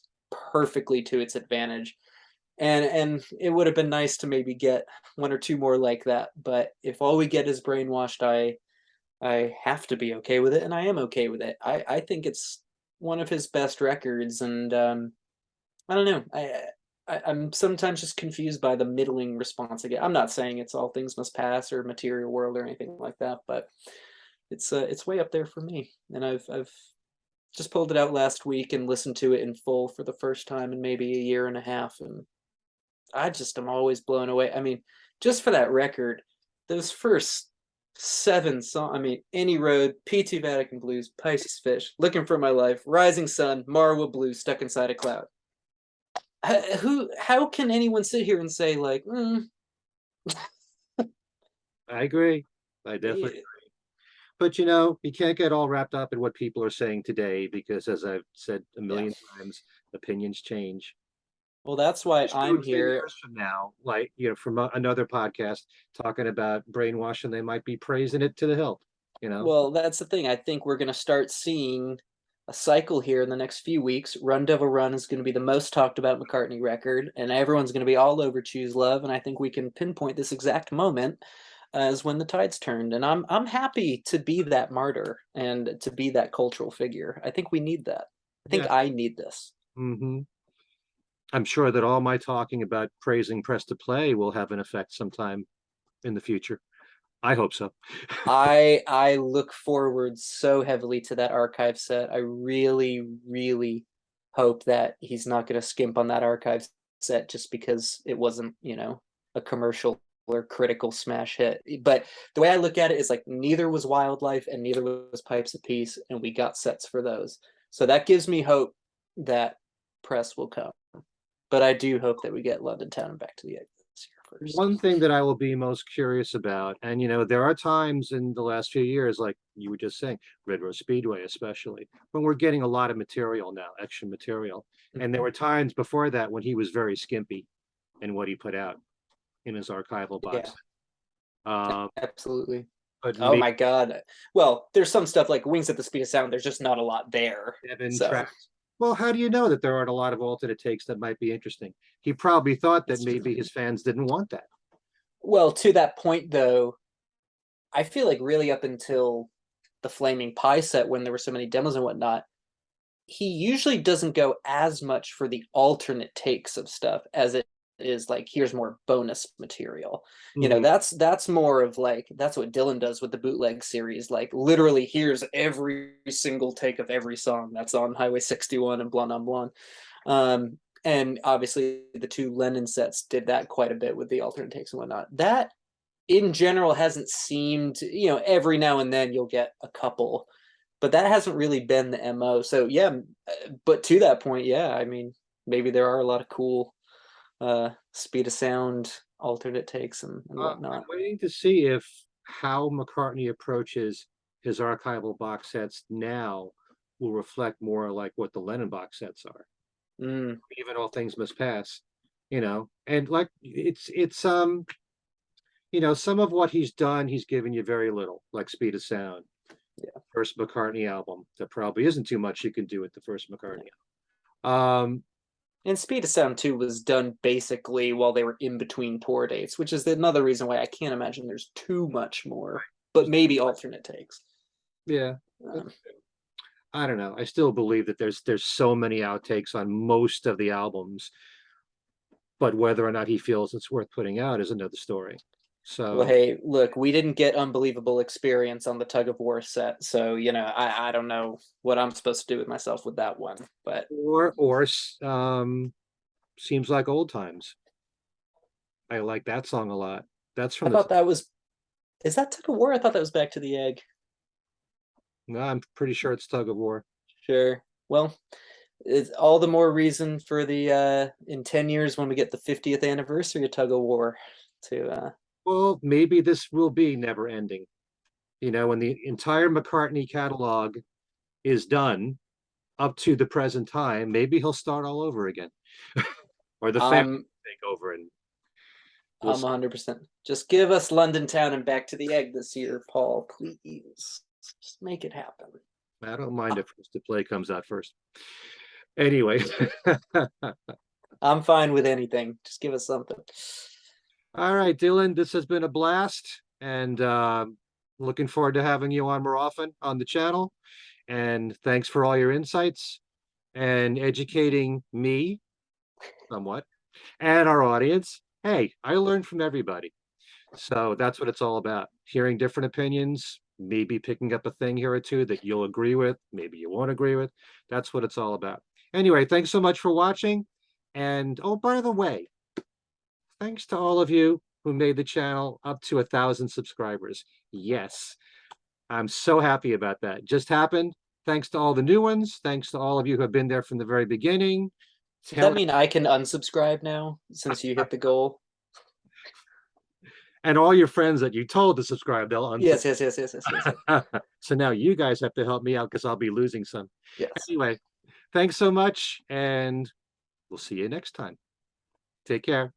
perfectly to its advantage. And it would have been nice to maybe get one or two more like that. But if all we get is Brainwashed, I have to be okay with it, and I am okay with it. I think it's one of his best records, and I don't know. I'm sometimes just confused by the middling response I get. I'm not saying it's All Things Must Pass or Material World or anything like that, but it's way up there for me. And I've just pulled it out last week and listened to it in full for the first time in maybe a year and a half, and I just am always blown away. I mean, just for that record, those first seven songs. I mean, Any Road, P2 Vatican Blues, Pisces Fish, Looking for My Life, Rising Sun, Marwa Blue, Stuck Inside a Cloud. How can anyone sit here and say like, I agree. I definitely. yeah, But you know, you can't get all wrapped up in what people are saying today because, as I've said a yeah. million times, opinions change. Well, that's why Just do I'm it 10 here. years from now, like, from another podcast talking about Brainwash, and they might be praising it to the hilt, you know? Well, that's the thing. I think we're going to start seeing a cycle here in the next few weeks. Run Devil Run is going to be the most talked about McCartney record, and everyone's going to be all over Choose Love. And I think we can pinpoint this exact moment as when the tides turned. And I'm happy to be that martyr and to be that cultural figure. I think we need that. I think Yeah. I need this. Hmm. I'm sure that all my talking about praising Press to Play will have an effect sometime in the future. I hope so. I look forward so heavily to that archive set. I really, really hope that he's not going to skimp on that archive set just because it wasn't, a commercial or critical smash hit. But the way I look at it is like neither was Wildlife and neither was Pipes of Peace, and we got sets for those. So that gives me hope that Press will come. But I do hope that we get London Town and Back to the Egg this year One first. thing that I will be most curious about, and there are times in the last few years, like you were just saying, Red Rose Speedway, especially, when we're getting a lot of material now, extra material. And there Mhm. were times before that when he was very skimpy in what he put out in his archival Yeah, box. Uh, absolutely. but Oh maybe my god. Well, there's some stuff like Wings at the Speed of Sound. There's just not a lot there. seven So tracks. Well, how do you know that there aren't a lot of alternate takes that might be interesting? He probably thought that it's true. maybe his fans didn't want that. Well, to that point though, I feel like really up until the Flaming Pie set when there were so many demos and whatnot, he usually doesn't go as much for the alternate takes of stuff as it is like here's more bonus material. Mhm. That's more of like that's what Dylan does with the bootleg series. Like literally here's every single take of every song that's on Highway 61 and Blonde on Blonde. And obviously the two Lennon sets did that quite a bit with the alternate takes and whatnot. That in general hasn't seemed, every now and then you'll get a couple, but that hasn't really been the MO. So yeah, but to that point, yeah, I mean, maybe there are a lot of cool Speed of Sound alternate takes and I'm whatnot. waiting to see if how McCartney approaches his archival box sets now will reflect more like what the Lennon box sets are. Mm, Even All Things Must Pass, and like some of what he's done, he's given you very little, like Speed of Sound. yeah. First McCartney album. There probably isn't too much you can do with the first McCartney album. And Speed of Sound 2 was done basically while they were in between tour dates, which is another reason why I can't imagine there's too much more, but maybe alternate takes. Yeah. Um, I don't know. I still believe that there's so many outtakes on most of the albums, but whether or not he feels it's worth putting out is another story. well, So, hey, look, we didn't get Unbelievable Experience on the Tug of War set, so I don't know what I'm supposed to do with myself with that one, but or seems like old times. I like that song a lot. That's I from the. thought that was is that Tug of War? I thought that was Back to the Egg. No, I'm pretty sure it's Tug of War. Sure. Well, it's all the more reason for the in 10 years when we get the 50th anniversary of Tug of War to Well, maybe this will be never ending. When the entire McCartney catalog is done up to the present time, maybe he'll start all over again, or the family I'm take over, and we'll I'm see. 100%. Just give us London Town and Back to the Egg this year, Paul, please. Just make it happen. I don't mind if First to Play comes out first. Anyway, I'm fine with anything. Just give us something. all right, Dylan, this has been a blast, and looking forward to having you on more often on the channel. And thanks for all your insights and educating me somewhat and our audience. Hey, I learned from everybody. So that's what it's all about. Hearing different opinions, maybe picking up a thing here or two that you'll agree with, maybe you won't agree with. That's what it's all about. Anyway, thanks so much for watching. And oh, by the way, thanks to all of you who made the channel up to 1,000 subscribers. Yes, I'm so happy about that. Just happened. Thanks to all the new ones. Thanks to all of you who have been there from the very beginning. Does that mean I can unsubscribe now since you hit the goal? And all your friends that you told to subscribe, they'll Yes, unsubscribe. yes. So now you guys have to help me out because I'll be losing some. Yes. Anyway, thanks so much, and we'll see you next time. Take care.